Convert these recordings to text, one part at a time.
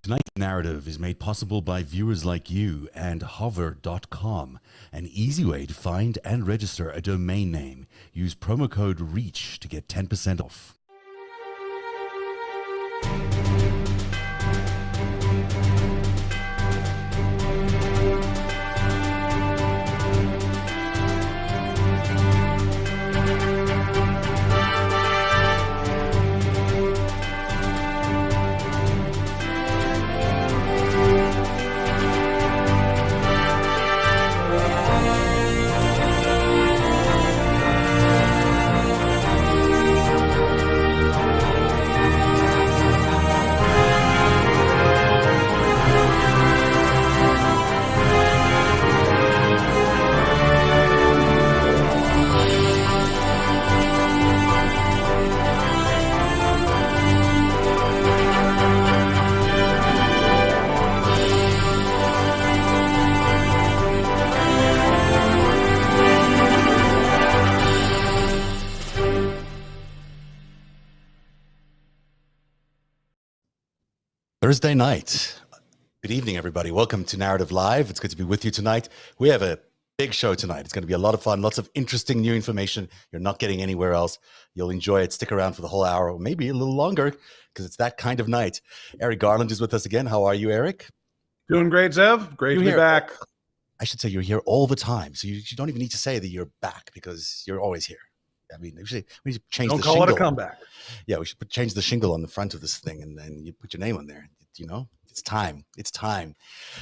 Tonight's narrative is made possible by viewers like you and hover.com, an easy way to find and register a domain name. Use promo code REACH to get 10% off. Thursday night. Good evening, everybody. Welcome to Narrative Live. It's good to be with you tonight. We have a big show tonight. It's going to be a lot of fun, lots of interesting new information you're not getting anywhere else. You'll enjoy it. Stick around for the whole hour, or maybe a little longer, because it's that kind of night. Eric Garland is with us again. How are you, Eric? Doing great, Zev. Great to be back. I should say you're here all the time, so you don't even need to say that you're back, because you're always here. I mean, we should change the shingle. Don't call it a comeback. Yeah, we should change the shingle on the front of this thing, and then you put your name on there. You know, it's time. It's time.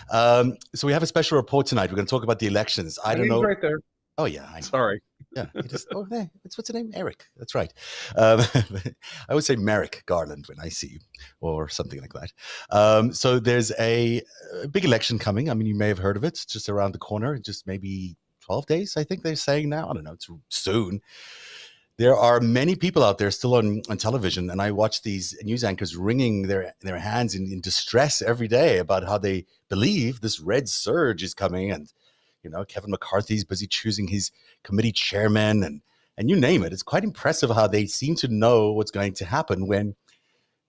So we have a special report tonight. We're going to talk about the elections. I don't know. Right there. Oh yeah. Sorry. Yeah. Hey, what's the name? Eric. That's right. I would say Merrick Garland when I see you, or something like that. So there's a big election coming. I mean, you may have heard of it. It's just around the corner. Just maybe 12 days, I think they're saying now. I don't know. It's soon. There are many people out there still on television, and I watch these news anchors wringing their hands in distress every day about how they believe this red surge is coming. And, you know, Kevin McCarthy's busy choosing his committee chairman and you name it. It's quite impressive how they seem to know what's going to happen when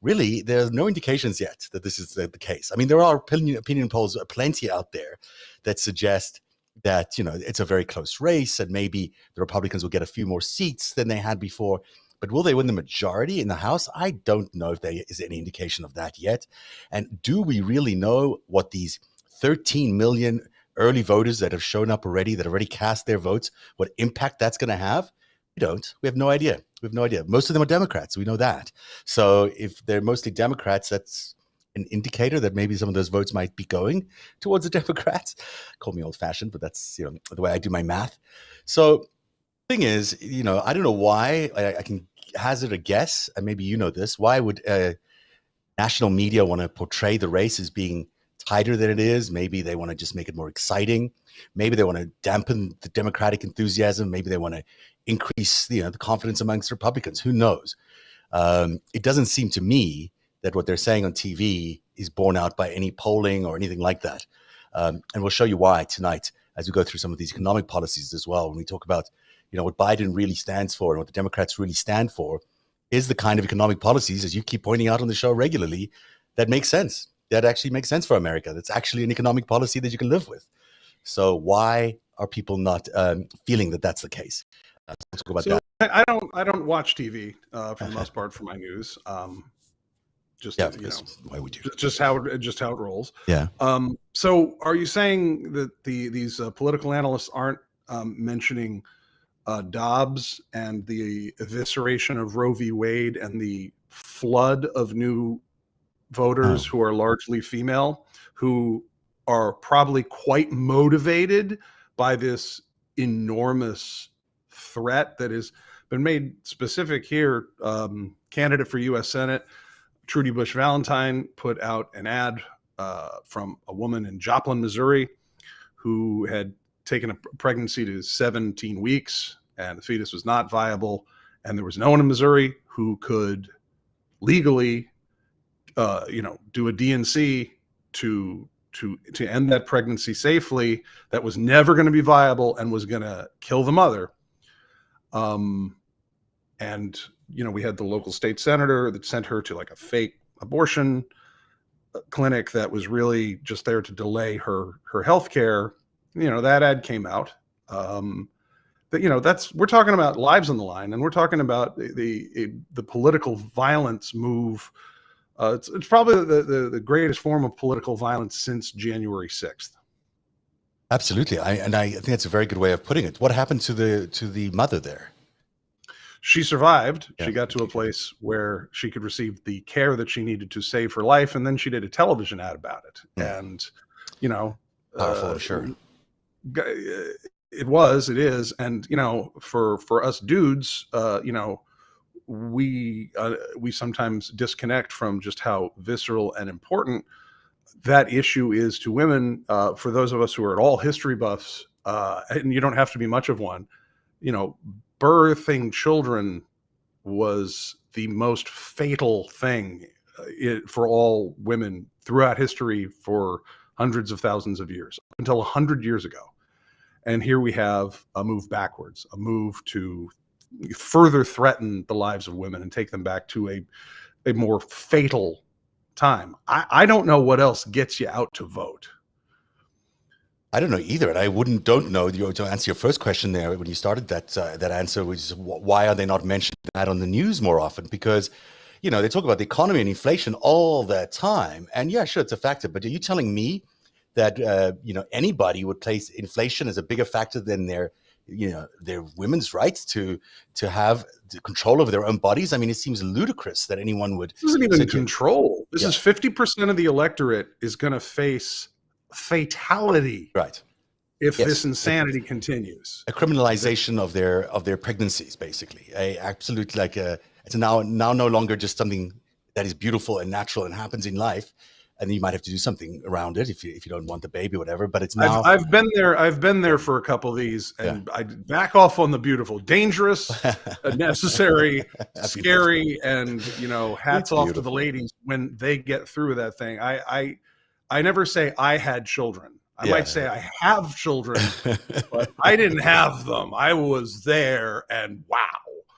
really there's no indications yet that this is the case. I mean, there are opinion polls plenty out there that suggest that, you know, it's a very close race and maybe the Republicans will get a few more seats than they had before. But will they win the majority in the House? I don't know if there is any indication of that yet. And do we really know what these 13 million early voters that have shown up already, that already cast their votes, what impact that's going to have? We don't. We have no idea. We have no idea. Most of them are Democrats. We know that. So if they're mostly Democrats, that's an indicator that maybe some of those votes might be going towards the Democrats. Call me old-fashioned, but that's, you know, the way I do my math. So the thing is, you know, I don't know why. I can hazard a guess, and maybe you know this. Why would national media want to portray the race as being tighter than it is? Maybe they want to just make it more exciting. Maybe they want to dampen the Democratic enthusiasm. Maybe they want to increase, you know, the confidence amongst Republicans. Who knows? It doesn't seem to me that what they're saying on TV is borne out by any polling or anything like that. And we'll show you why tonight as we go through some of these economic policies as well. When we talk about, you know, what Biden really stands for and what the Democrats really stand for is the kind of economic policies, as you keep pointing out on the show regularly, that makes sense. That actually makes sense for America. That's actually an economic policy that you can live with. So why are people not feeling that that's the case? Let's talk about that. I don't watch TV for the most part for my news. Just, yeah, you know, why would you? Just how it rolls. Yeah. So are you saying that these political analysts aren't mentioning Dobbs and the evisceration of Roe v. Wade and the flood of new voters who are largely female, who are probably quite motivated by this enormous threat that has been made specific here? Candidate for U.S. Senate Trudy Bush Valentine put out an ad from a woman in Joplin, Missouri, who had taken a pregnancy to 17 weeks, and the fetus was not viable. And there was no one in Missouri who could legally, do a DNC to end that pregnancy safely. That was never going to be viable and was going to kill the mother. And we had the local state senator that sent her to like a fake abortion clinic that was really just there to delay her health care, that ad came out. We're talking about lives on the line, and we're talking about the political violence move. It's probably the greatest form of political violence since January 6th. Absolutely. I think that's a very good way of putting it. What happened to the mother there? She survived. Yeah, she got to a place where she could receive the care that she needed to save her life, and then she did a television ad about it. And powerful, I'm sure. It is, and for us dudes, we sometimes disconnect from just how visceral and important that issue is to women. For those of us who are at all history buffs, and you don't have to be much of one, birthing children was the most fatal thing for all women throughout history for hundreds of thousands of years, until 100 years ago. And here we have a move backwards, a move to further threaten the lives of women and take them back to a more fatal time. I don't know what else gets you out to vote. I don't know either, and I don't know. To answer your first question there, when you started that answer, which is why are they not mentioning that on the news more often? Because they talk about the economy and inflation all the time, and yeah, sure, it's a factor. But are you telling me that anybody would place inflation as a bigger factor than their women's rights to have the control over their own bodies? I mean, it seems ludicrous that anyone would. This isn't even control. This is 50% of the electorate is going to face fatality, right? If this insanity continues, a criminalization of their pregnancies, basically, it's now no longer just something that is beautiful and natural and happens in life, and you might have to do something around it if you don't want the baby or whatever. But it's now. I've been there for a couple of these, and I back off on the beautiful, dangerous, necessary, scary, and hats off to the ladies when they get through that thing. I never say I had children. I might say I have children, but I didn't have them. I was there, and wow.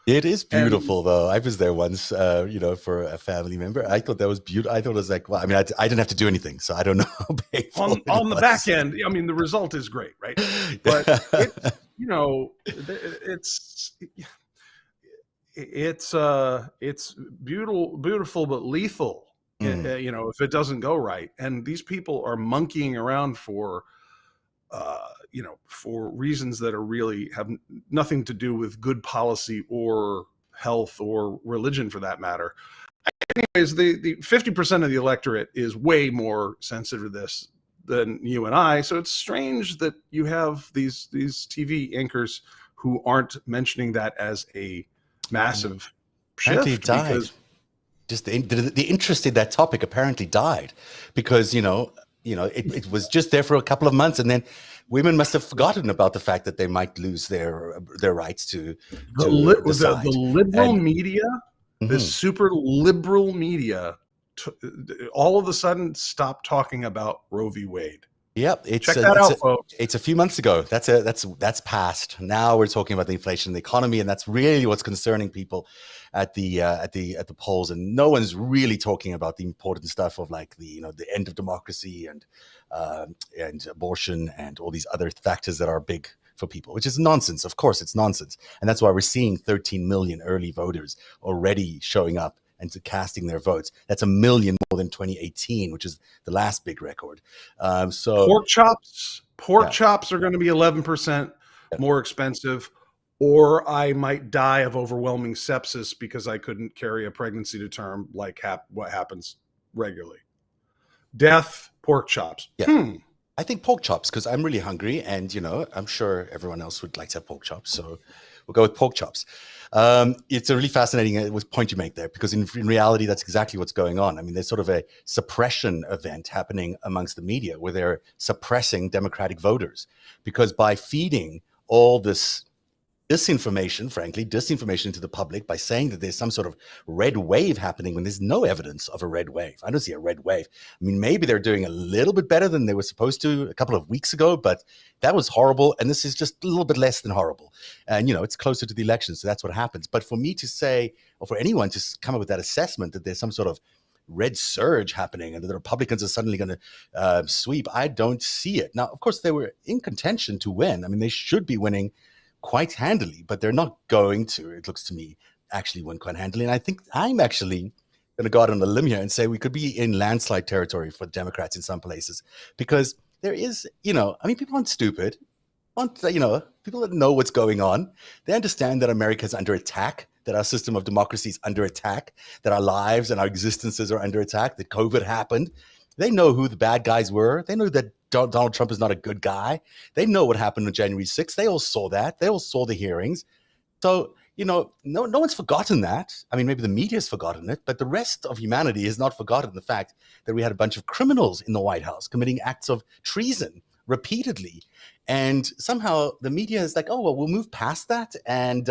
It is beautiful, though. I was there once, for a family member. I thought that was beautiful. I thought it was like, well, I mean, I didn't have to do anything, so I don't know how painful on the back end. I mean, the result is great, right? But it's beautiful, but lethal. If it doesn't go right, and these people are monkeying around for reasons that are really have nothing to do with good policy or health or religion, for that matter. Anyways, the 50% of the electorate is way more sensitive to this than you and I. So it's strange that you have these TV anchors who aren't mentioning that as a massive shift. Because just the interest in that topic apparently died because it was just there for a couple of months, and then women must have forgotten about the fact that they might lose their rights to decide. The liberal media, the super liberal media, all of a sudden stopped talking about Roe v. Wade. Yep, check that out, folks. It's a few months ago. That's past. Now we're talking about the inflation, the economy, and that's really what's concerning people at the polls. And no one's really talking about the important stuff of like the end of democracy and abortion and all these other factors that are big for people, which is nonsense. Of course, it's nonsense, and that's why we're seeing 13 million early voters already showing up and casting their votes. That's 1 million more than 2018, which is the last big record. So pork chops are going to be 11% more expensive, or I might die of overwhelming sepsis because I couldn't carry a pregnancy to term, like what happens regularly. Death, pork chops. Yeah. I think pork chops, because I'm really hungry, and I'm sure everyone else would like to have pork chops, so we'll go with pork chops. It's a really fascinating point you make there, because in reality, that's exactly what's going on. I mean, there's sort of a suppression event happening amongst the media where they're suppressing Democratic voters, because by feeding all this disinformation to the public by saying that there's some sort of red wave happening when there's no evidence of a red wave. I don't see a red wave. I mean, maybe they're doing a little bit better than they were supposed to a couple of weeks ago, but that was horrible. And this is just a little bit less than horrible. And, it's closer to the election, so that's what happens. But for me to say, or for anyone to come up with that assessment that there's some sort of red surge happening and the Republicans are suddenly going to sweep. I don't see it. Now, of course, they were in contention to win. I mean, they should be winning quite handily, but they're not going to, it looks to me, actually win quite handily. And I think I'm actually going to go out on a limb here and say we could be in landslide territory for Democrats in some places, because there is, I mean, people aren't stupid. People that know what's going on, they understand that America is under attack, that our system of democracy is under attack, that our lives and our existences are under attack, that COVID happened. They know who the bad guys were. They know that Donald Trump is not a good guy. They know what happened on January 6th. They all saw that. They all saw the hearings. So, no one's forgotten that. I mean, maybe the media's forgotten it, but the rest of humanity has not forgotten the fact that we had a bunch of criminals in the White House committing acts of treason repeatedly. And somehow the media is like, oh, well, we'll move past that and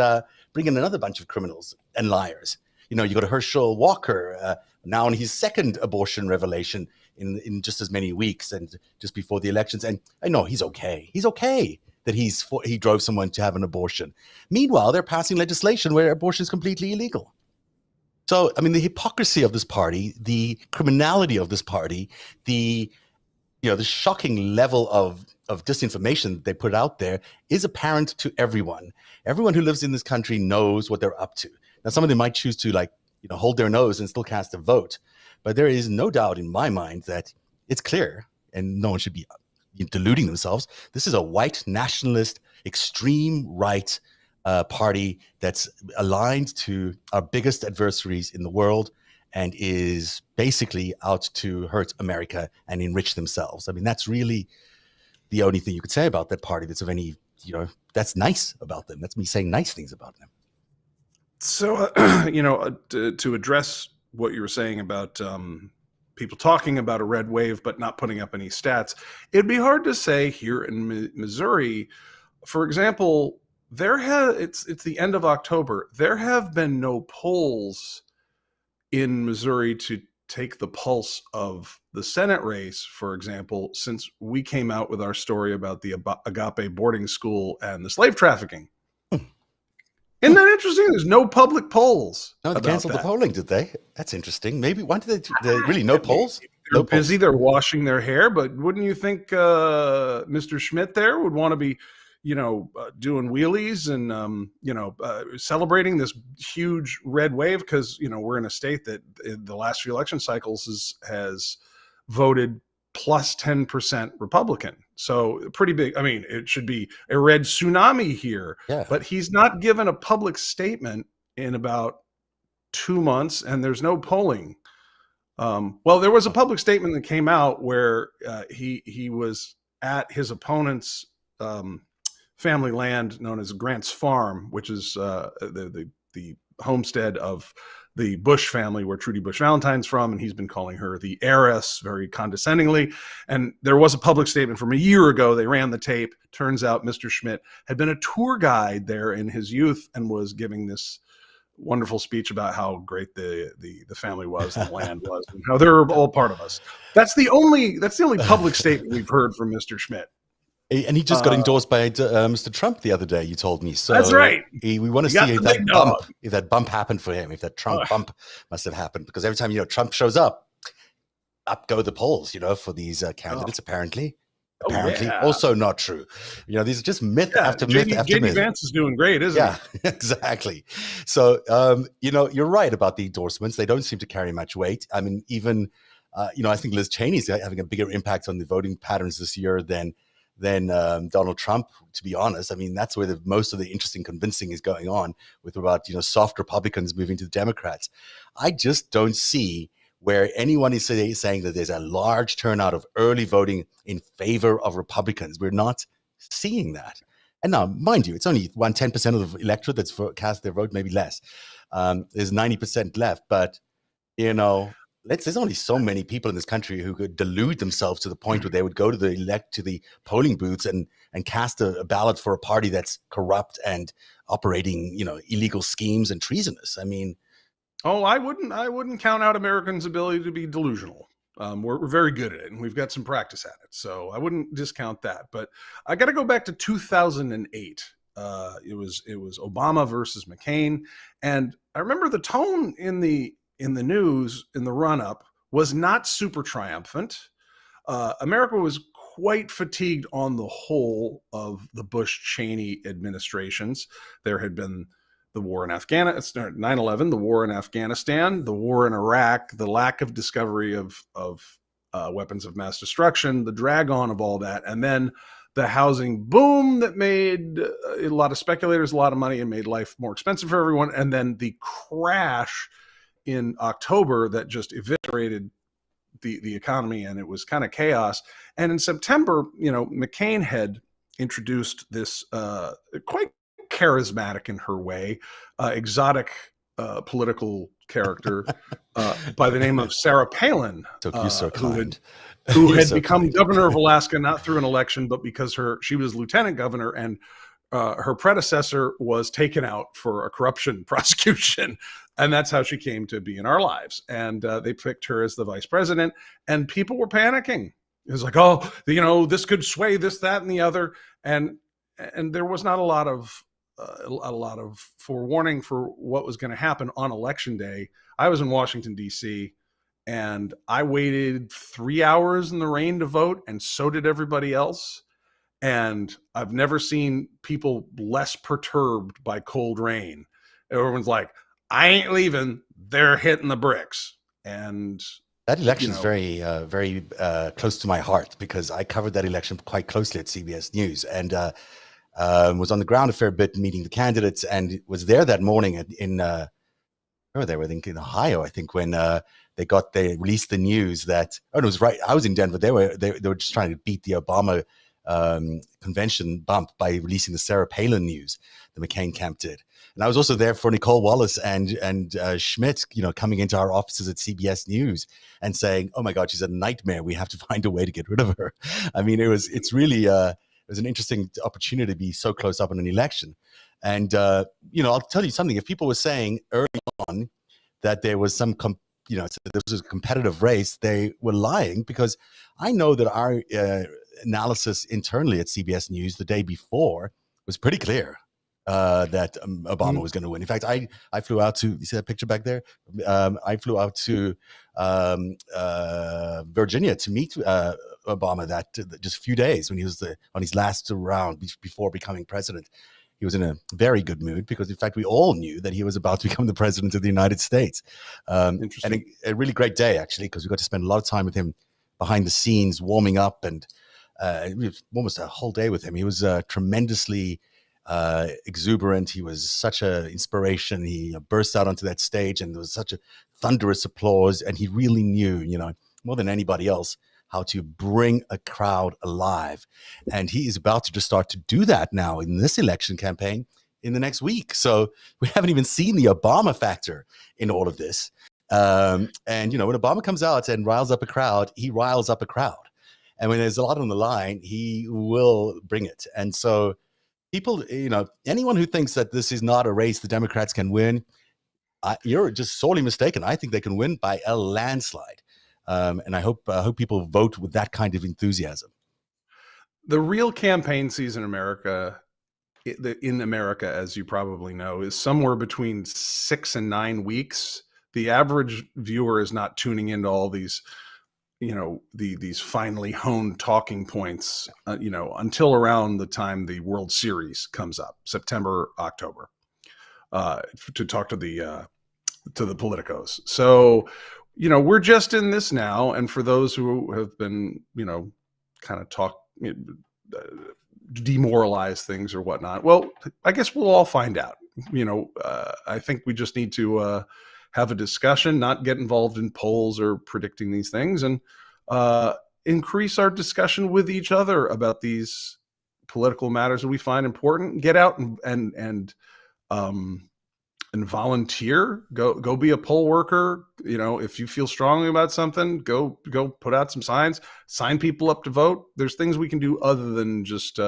bring in another bunch of criminals and liars. You go to Herschel Walker, now on his second abortion revelation in just as many weeks and just before the elections. And I know he's okay. He's okay that he drove someone to have an abortion. Meanwhile, they're passing legislation where abortion is completely illegal. So, I mean, the hypocrisy of this party, the criminality of this party, the shocking level of disinformation that they put out there is apparent to everyone. Everyone who lives in this country knows what they're up to. Now, some of them might choose to hold their nose and still cast a vote, but there is no doubt in my mind that it's clear, and no one should be deluding themselves. This is a white nationalist, extreme right party that's aligned to our biggest adversaries in the world and is basically out to hurt America and enrich themselves. I mean, that's really the only thing you could say about that party that's of any, that's nice about them. That's me saying nice things about them. So, to address what you were saying about people talking about a red wave but not putting up any stats, it'd be hard to say here in Missouri, for example, it's the end of October. There have been no polls in Missouri to take the pulse of the Senate race, for example, since we came out with our story about the Agape boarding school and the slave trafficking. Isn't that interesting? There's no public polls. No, they canceled the polling, did they? That's interesting. Maybe why did they really no polls? They're busy. They're washing their hair, but wouldn't you think Mr. Schmidt there would want to be, doing wheelies and celebrating this huge red wave? Because we're in a state that in the last few election cycles has voted plus 10% Republican. So pretty big. I mean, it should be a red tsunami here, but he's not given a public statement in about 2 months and there's no polling. Well, there was a public statement that came out where he was at his opponent's family land known as Grant's Farm, which is the homestead of the Bush family, where Trudy Bush Valentine's from, and he's been calling her the heiress very condescendingly. And there was a public statement from a year ago. They ran the tape. Turns out Mr. Schmidt had been a tour guide there in his youth and was giving this wonderful speech about how great the family was, the land was, and how they're all part of us. That's the only public statement we've heard from Mr. Schmidt. And he just got endorsed by Mr. Trump the other day, you told me. So that's right. We want to see if that bump happened for him, if that Trump bump must have happened. Because every time, Trump shows up go the polls, for these candidates, apparently. Also not true. These are just myth after myth after myth. JD Vance is doing great, isn't he? Yeah, exactly. So, you're right about the endorsements. They don't seem to carry much weight. I mean, even, I think Liz Cheney's having a bigger impact on the voting patterns this year than Donald Trump, to be honest. I mean, that's where most of the interesting convincing is going on, with about, soft Republicans moving to the Democrats. I just don't see where anyone is saying that there's a large turnout of early voting in favor of Republicans. We're not seeing that. And now, mind you, it's only 10% of the electorate that's cast their vote, maybe less. There's 90% left, but, there's only so many people in this country who could delude themselves to the point where they would go to the polling booths and cast a ballot for a party that's corrupt and operating, illegal schemes and treasonous. I mean, I wouldn't count out Americans' ability to be delusional. We're very good at it, and we've got some practice at it. So I wouldn't discount that. But I got to go back to 2008. It was Obama versus McCain, and I remember the tone in the in the news in the run up was not super triumphant. America was quite fatigued on the whole of the Bush-Cheney administrations. There had been the war in Afghanistan, 9/11, the war in Afghanistan, the war in Iraq, the lack of discovery of weapons of mass destruction, the drag on of all that, and then the housing boom that made a lot of speculators a lot of money and made life more expensive for everyone, and then the crash in October that just eviscerated the economy, and it was kind of chaos. And in September, McCain had introduced this quite charismatic in her way, exotic political character by the name of Sarah Palin, You're so kind. who You're had so become kind. governor of Alaska not through an election, but because she was lieutenant governor, and her predecessor was taken out for a corruption prosecution. And that's how she came to be in our lives. And they picked her as the vice president, and people were panicking. It was like, oh, this could sway this, that, and the other. And there was not a lot of forewarning for what was going to happen on election day. I was in Washington, D.C., and I waited 3 hours in the rain to vote, and so did everybody else. And I've never seen people less perturbed by cold rain. Everyone's like, I ain't leaving. They're hitting the bricks. And that election is very, very close to my heart, because I covered that election quite closely at CBS News, and was on the ground a fair bit meeting the candidates, and was there that morning in where they were, I think in Ohio, I think, when they released the news that, it was right. I was in Denver. They were just trying to beat the Obama convention bump by releasing the Sarah Palin news the McCain camp did. And I was also there for Nicole Wallace and Schmidt, coming into our offices at CBS News and saying, "Oh my God, she's a nightmare. We have to find a way to get rid of her." I mean, it was an interesting opportunity to be so close up in an election. And I'll tell you something. If people were saying early on that there was some this was a competitive race, they were lying, because I know that our analysis internally at CBS News the day before was pretty clear that Obama was going to win. In fact, I flew out to, you see that picture back there? I flew out to Virginia to meet Obama just a few days when he was on his last round before becoming president. He was in a very good mood, because, in fact, we all knew that he was about to become the president of the United States. And a really great day, actually, because we got to spend a lot of time with him behind the scenes, warming up, and almost a whole day with him. He was tremendously exuberant. He was such an inspiration. He burst out onto that stage, and there was such a thunderous applause. And he really knew, more than anybody else, how to bring a crowd alive. And he is about to just start to do that now in this election campaign in the next week. So we haven't even seen the Obama factor in all of this. And, when Obama comes out and riles up a crowd, he riles up a crowd. And when there's a lot on the line, he will bring it. And so people, anyone who thinks that this is not a race the Democrats can win, you're just sorely mistaken. I think they can win by a landslide. And I hope people vote with that kind of enthusiasm. The real campaign season in America, as you probably know, is somewhere between 6 and 9 weeks. The average viewer is not tuning into all these, these finely honed talking points, until around the time the World Series comes up, September, October, to talk to the politicos. So, we're just in this now. And for those who have been, kind of demoralize things or whatnot, well, I guess we'll all find out. I think we just need to have a discussion, not get involved in polls or predicting these things, and increase our discussion with each other about these political matters that we find important. Get out and volunteer. Go be a poll worker. If you feel strongly about something, go put out some signs, sign people up to vote. There's things we can do other than just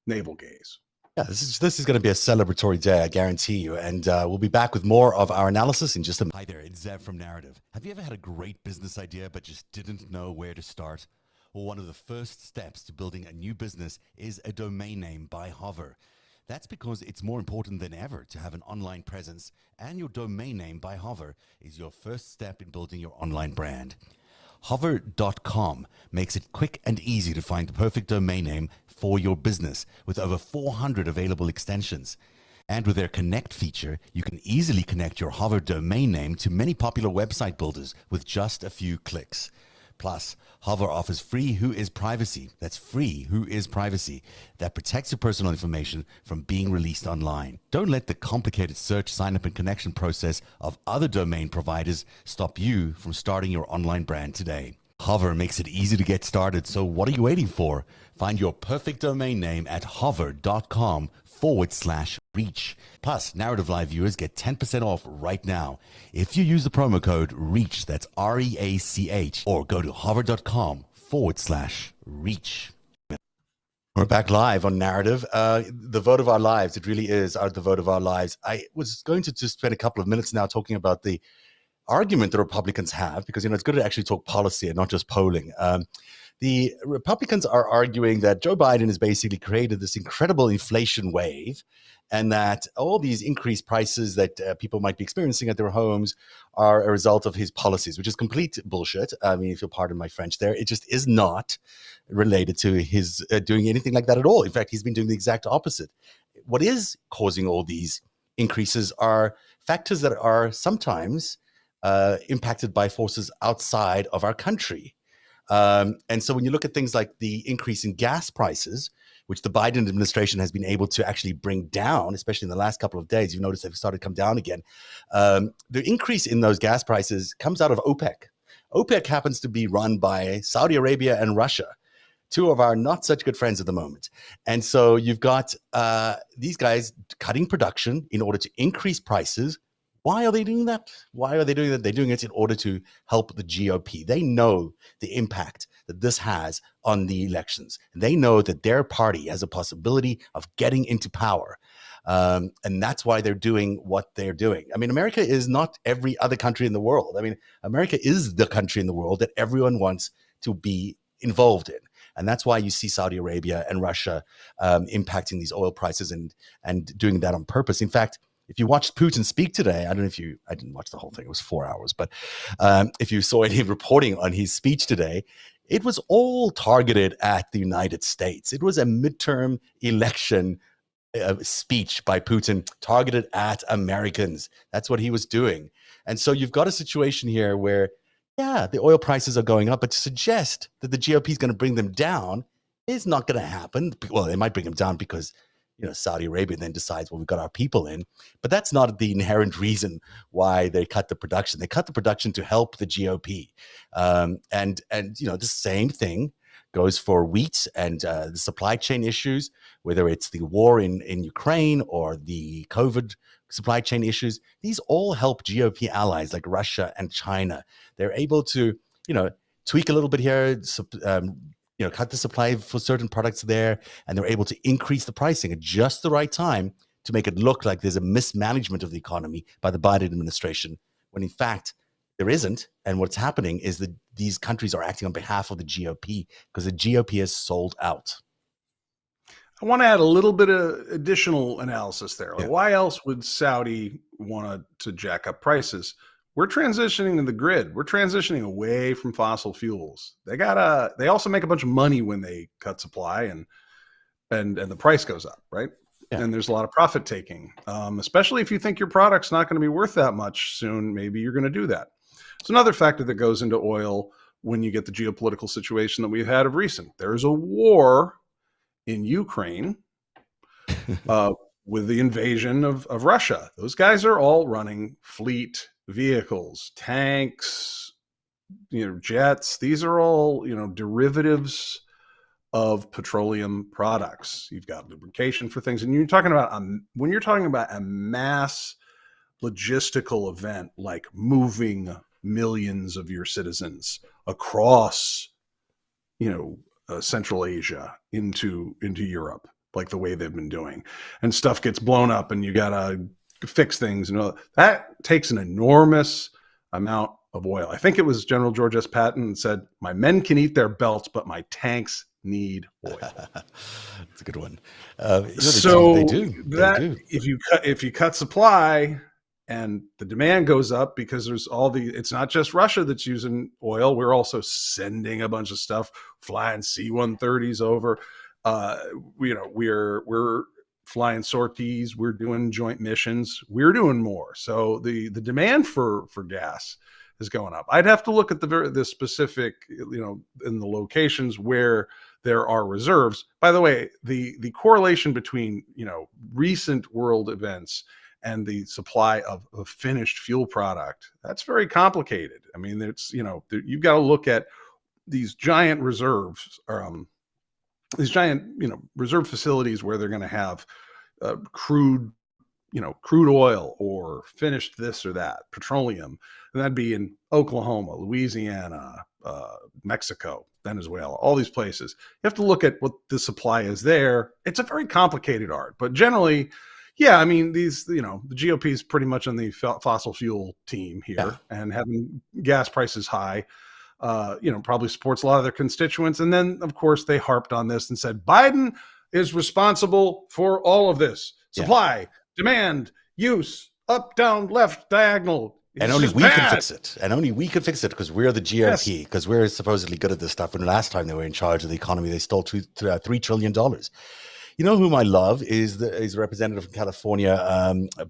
navel gaze. Yeah, this is going to be a celebratory day, I guarantee you. And we'll be back with more of our analysis in just a minute. Hi there, it's Zev from Narrative. Have you ever had a great business idea but just didn't know where to start? Well, one of the first steps to building a new business is a domain name by Hover. That's because it's more important than ever to have an online presence, and your domain name by Hover is your first step in building your online brand. Hover.com makes it quick and easy to find the perfect domain name for your business with over 400 available extensions. And with their Connect feature, you can easily connect your Hover domain name to many popular website builders with just a few clicks. Plus, Hover offers free Who Is Privacy. That's free Who Is Privacy that protects your personal information from being released online. Don't let the complicated search, sign up, and connection process of other domain providers stop you from starting your online brand today. Hover makes it easy to get started, so what are you waiting for? Find your perfect domain name at hover.com/reach. Plus, Narrative Live viewers get 10% off right now if you use the promo code REACH, that's REACH, or go to hover.com/reach. We're back live on Narrative. The vote of our lives, it really is the vote of our lives. I was going to just spend a couple of minutes now talking about the argument the Republicans have, because it's good to actually talk policy and not just polling. The Republicans are arguing that Joe Biden has basically created this incredible inflation wave, and that all these increased prices that people might be experiencing at their homes are a result of his policies, which is complete bullshit. I mean, if you'll pardon my French there, it just is not related to his doing anything like that at all. In fact, he's been doing the exact opposite. What is causing all these increases are factors that are sometimes impacted by forces outside of our country. And so when you look at things like the increase in gas prices, which the Biden administration has been able to actually bring down, especially in the last couple of days, you've noticed they've started to come down again. The increase in those gas prices comes out of OPEC. OPEC happens to be run by Saudi Arabia and Russia, two of our not such good friends at the moment. And so you've got these guys cutting production in order to increase prices. Why are they doing that? Why are they doing that? They're doing it in order to help the GOP. They know the impact that this has on the elections. They know that their party has a possibility of getting into power. And that's why they're doing what they're doing. I mean, America is not every other country in the world. I mean, America is the country in the world that everyone wants to be involved in. And that's why you see Saudi Arabia and Russia impacting these oil prices and doing that on purpose. In fact, if you watched Putin speak today, I didn't watch the whole thing. It was 4 hours. But if you saw any reporting on his speech today, it was all targeted at the United States. It was a midterm election speech by Putin targeted at Americans. That's what he was doing. And so you've got a situation here where, yeah, the oil prices are going up, but to suggest that the GOP is going to bring them down is not going to happen. Well, they might bring them down because Saudi Arabia then decides, well, we've got our people in. But that's not the inherent reason why they cut the production. They cut the production to help the GOP. And the same thing goes for wheat and the supply chain issues, whether it's the war in Ukraine or the COVID supply chain issues. These all help GOP allies like Russia and China. They're able to, tweak a little bit here, cut the supply for certain products there, and they're able to increase the pricing at just the right time to make it look like there's a mismanagement of the economy by the Biden administration, when in fact there isn't. And what's happening is that these countries are acting on behalf of the GOP because the GOP is sold out. I want to add a little bit of additional analysis there. Yeah. Why else would Saudi want to jack up prices? We're transitioning to the grid. We're transitioning away from fossil fuels. They also make a bunch of money when they cut supply and the price goes up, right? Yeah. And there's a lot of profit taking, especially if you think your product's not going to be worth that much soon. Maybe you're going to do that. It's another factor that goes into oil when you get the geopolitical situation that we've had of recent. There's a war in Ukraine with the invasion of Russia. Those guys are all running fleet vehicles, tanks, jets. These are all, derivatives of petroleum products. You've got lubrication for things. And you're talking about, when you're talking about a mass logistical event, like moving millions of your citizens across, Central Asia into Europe, like the way they've been doing, and stuff gets blown up and you got to fix things, that takes an enormous amount of oil. I think it was General George S. Patton said, "My men can eat their belts, but my tanks need oil. That's a good one. So they do. that if you cut supply and the demand goes up because there's it's not just Russia that's using oil. We're also sending a bunch of stuff, flying C-130s over. We're flying sorties. We're doing joint missions. We're doing more. So the demand for gas is going up. I'd have to look at the specific, in the locations where there are reserves. By the way, the correlation between, recent world events and the supply of finished fuel product, that's very complicated. I mean, it's, you've got to look at these giant reserves, reserve facilities where they're going to have crude oil or finished this or that, petroleum. And that'd be in Oklahoma, Louisiana, Mexico, Venezuela, all these places. You have to look at what the supply is there. It's a very complicated art, but generally, yeah, I mean, the GOP is pretty much on the fossil fuel team here, and having gas prices high, probably supports a lot of their constituents. And then, of course, they harped on this and said, Biden is responsible for all of this. Supply, demand, use, up, down, left, diagonal. And only we can fix it. And only we can fix it because we're the GOP, because we're supposedly good at this stuff. And last time they were in charge of the economy, they stole $3 trillion. You know whom I love is a representative from California,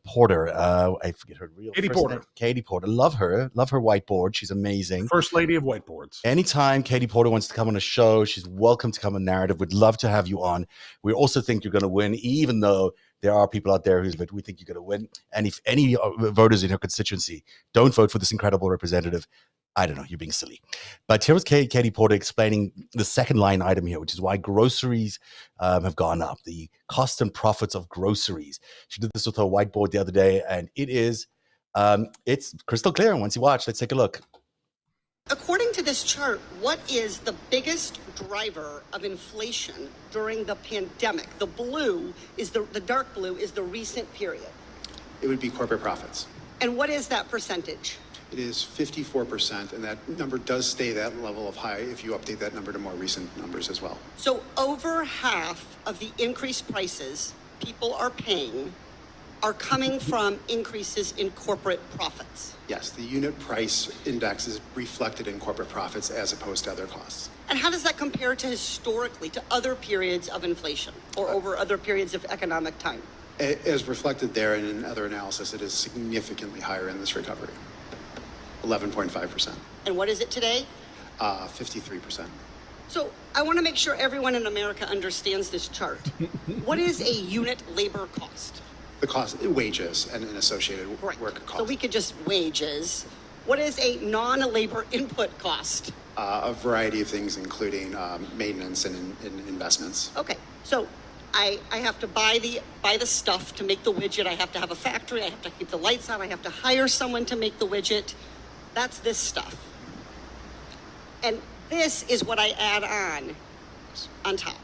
Porter. I forget her real Katie first Porter. name. Katie Porter. Love her. Love her whiteboard. She's amazing. First lady of whiteboards. Anytime Katie Porter wants to come on a show, she's welcome to come on Narrative. We'd love to have you on. We also think you're going to win, even though there are people out there but we think you're going to win. And if any voters in her constituency don't vote for this incredible representative, I don't know, you're being silly. But here was Katie Porter explaining the second line item here, which is why groceries have gone up, the cost and profits of groceries. She did this with her whiteboard the other day, and it's crystal clear. And once you watch, let's take a look. According to this chart, what is the biggest driver of inflation during the pandemic? The dark blue is the recent period. It would be corporate profits. And what is that percentage? It is 54%, and that number does stay that level of high if you update that number to more recent numbers as well. So over half of the increased prices people are paying are coming from increases in corporate profits. Yes, the unit price index is reflected in corporate profits as opposed to other costs. And how does that compare to historically, to other periods of inflation or over other periods of economic time? As reflected there and in other analysis, it is significantly higher in this recovery. 11.5%. And what is it today? 53%. So I want to make sure everyone in America understands this chart. What is a unit labor cost? The cost, wages and associated work costs. So we could just wages. What is a non-labor input cost? A variety of things, including maintenance and investments. Okay, so I have to buy the stuff to make the widget. I have to have a factory. I have to keep the lights on. I have to hire someone to make the widget. That's this stuff. And this is what I add on top.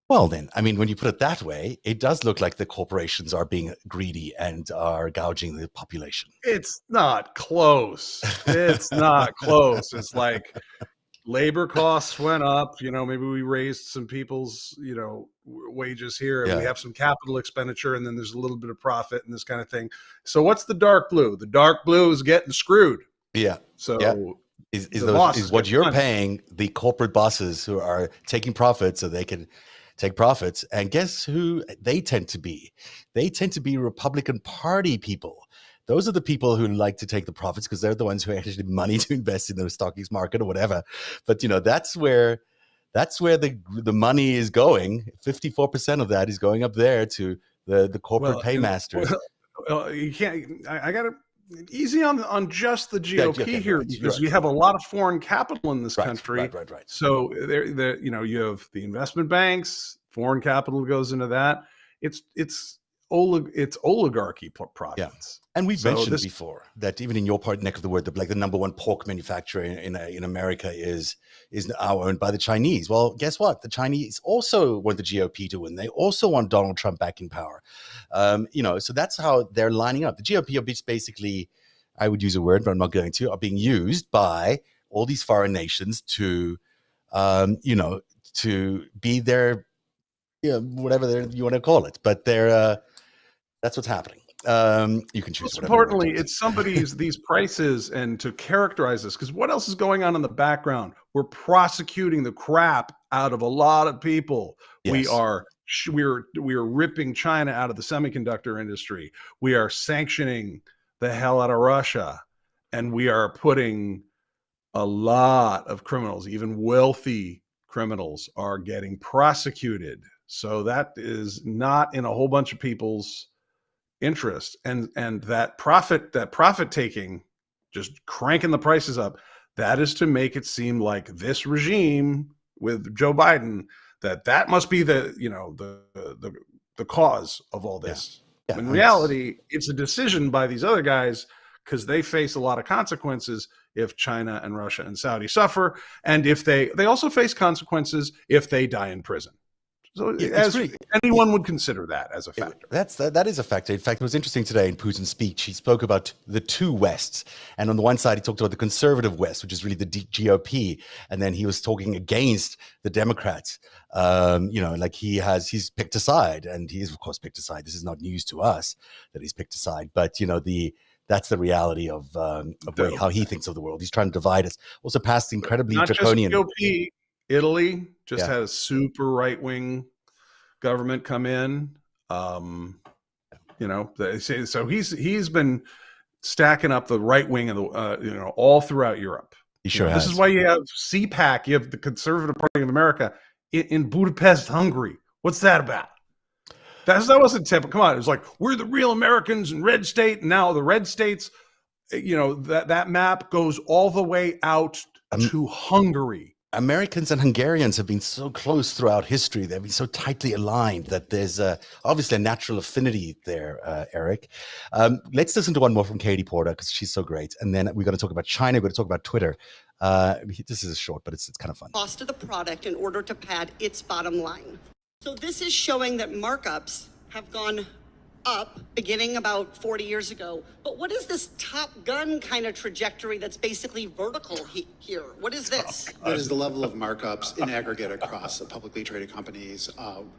Well, then, I mean, when you put it that way, it does look like the corporations are being greedy and are gouging the population. It's not close. It's not close. It's like labor costs went up. Maybe we raised some people's, wages here, and we have some capital expenditure, and then there's a little bit of profit and this kind of thing. So what's the dark blue? The dark blue is getting screwed. Yeah. So is what you're paying the corporate bosses who are taking profits so they can take profits. And guess who they tend to be? They tend to be Republican Party people. Those are the people who like to take the profits because they're the ones who actually have money to invest in the stock market or whatever. But that's where the money is going. 54% of that is going up there to the corporate paymasters. Well, you can't. I got to easy on just the GOP here because you have a lot of foreign capital in this country. Right. So there, you have the investment banks, foreign capital goes into that. It's oligarchy profits. Yeah. And we've mentioned before that even in your neck of the wood, the number one pork manufacturer in America is now owned by the Chinese. Well, guess what? The Chinese also want the GOP to win. They also want Donald Trump back in power. So that's how they're lining up. The GOP are basically, I would use a word, but I'm not going to, are being used by all these foreign nations to you know, to be their, you know, whatever you want to call it. But they're that's what's happening. You can choose Most whatever. importantly, it's somebody's these prices, and to characterize this, because what else is going on in the background? We're prosecuting the crap out of a lot of people. We Yes. are ripping China out of the semiconductor industry. We are sanctioning the hell out of Russia, and we are putting a lot of criminals, even wealthy criminals, are getting prosecuted. So that is not in a whole bunch of people's interest, and that profit taking, just cranking the prices up, that is to make it seem like this regime with Joe Biden, that must be the, you know, the cause of all this. Yeah, In reality, it's a decision by these other guys, because they face a lot of consequences if China and Russia and Saudi suffer, and if they also face consequences if they die in prison. So as anyone would consider that as a factor. That is a factor. In fact, it was interesting today in Putin's speech. He spoke about the two Wests. And on the one side, he talked about the conservative West, which is really the GOP. And then he was talking against the Democrats. You know, like he's picked a side. And he's, of course, picked a side. This is not news to us that he's picked a side. But, you know, that's the reality of how he thinks of the world. He's trying to divide us. Also passed incredibly draconian. Not just GOP. Italy just had a super right-wing government come in. You know, so he's been stacking up the right wing of the you know, all throughout Europe. He sure has. This is why you have CPAC. You have the Conservative Party of America in Budapest, Hungary. What's that about? That wasn't typical. Come on, it was like, we're the real Americans in red state. And now the red states, you know, that map goes all the way out to Hungary. Americans and Hungarians have been so close throughout history. They've been so tightly aligned that there's obviously a natural affinity there, Eric. Let's listen to one more from Katie Porter, because she's so great. And then we're going to talk about China. We're going to talk about Twitter. This is short, but it's kind of fun. Cost of the product in order to pad its bottom line. So this is showing that markups have gone up beginning about 40 years ago. But what is this Top Gun kind of trajectory that's basically vertical here? What is this? What is the level of markups in aggregate across the publicly traded companies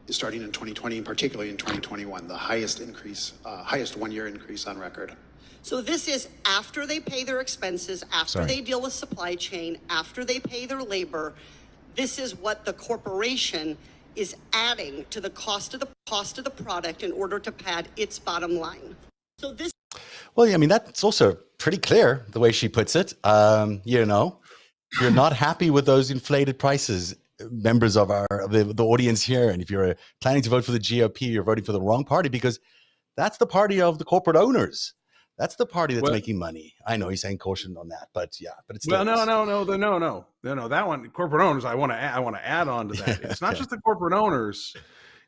starting in 2020 and particularly in 2021, the highest increase, highest one-year increase on record? So this is after they pay their expenses, after they deal with supply chain, after they pay their labor. This is what the corporation is adding to the cost of the product in order to pad its bottom line. So this. Well, yeah, I mean, that's also pretty clear the way she puts it. You know, you're not happy with those inflated prices, members of the audience here. And if you're planning to vote for the GOP, you're voting for the wrong party, because that's the party of the corporate owners. That's the party that's making money. I know he's saying caution on that, but yeah, but it's no. That one, corporate owners. I want to add on to that. It's not just the corporate owners.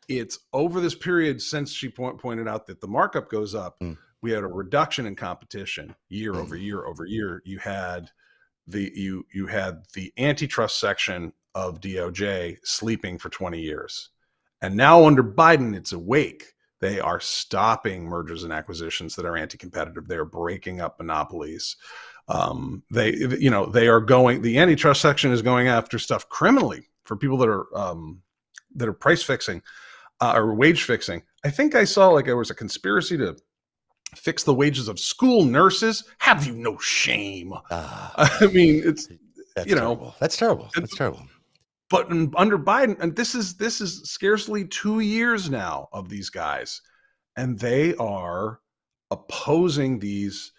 It's over this period since she pointed out that the markup goes up. We had a reduction in competition year over year over year. You had the antitrust section of DOJ sleeping for 20 years, and now under Biden, it's awake. They are stopping mergers and acquisitions that are anti-competitive. They're breaking up monopolies. The antitrust section is going after stuff criminally for people that are price fixing or wage fixing. I think I saw there was a conspiracy to fix the wages of school nurses. Have you no shame? I mean, terrible. That's terrible. That's terrible. But under Biden, and this is scarcely 2 years now of these guys, and they are opposing these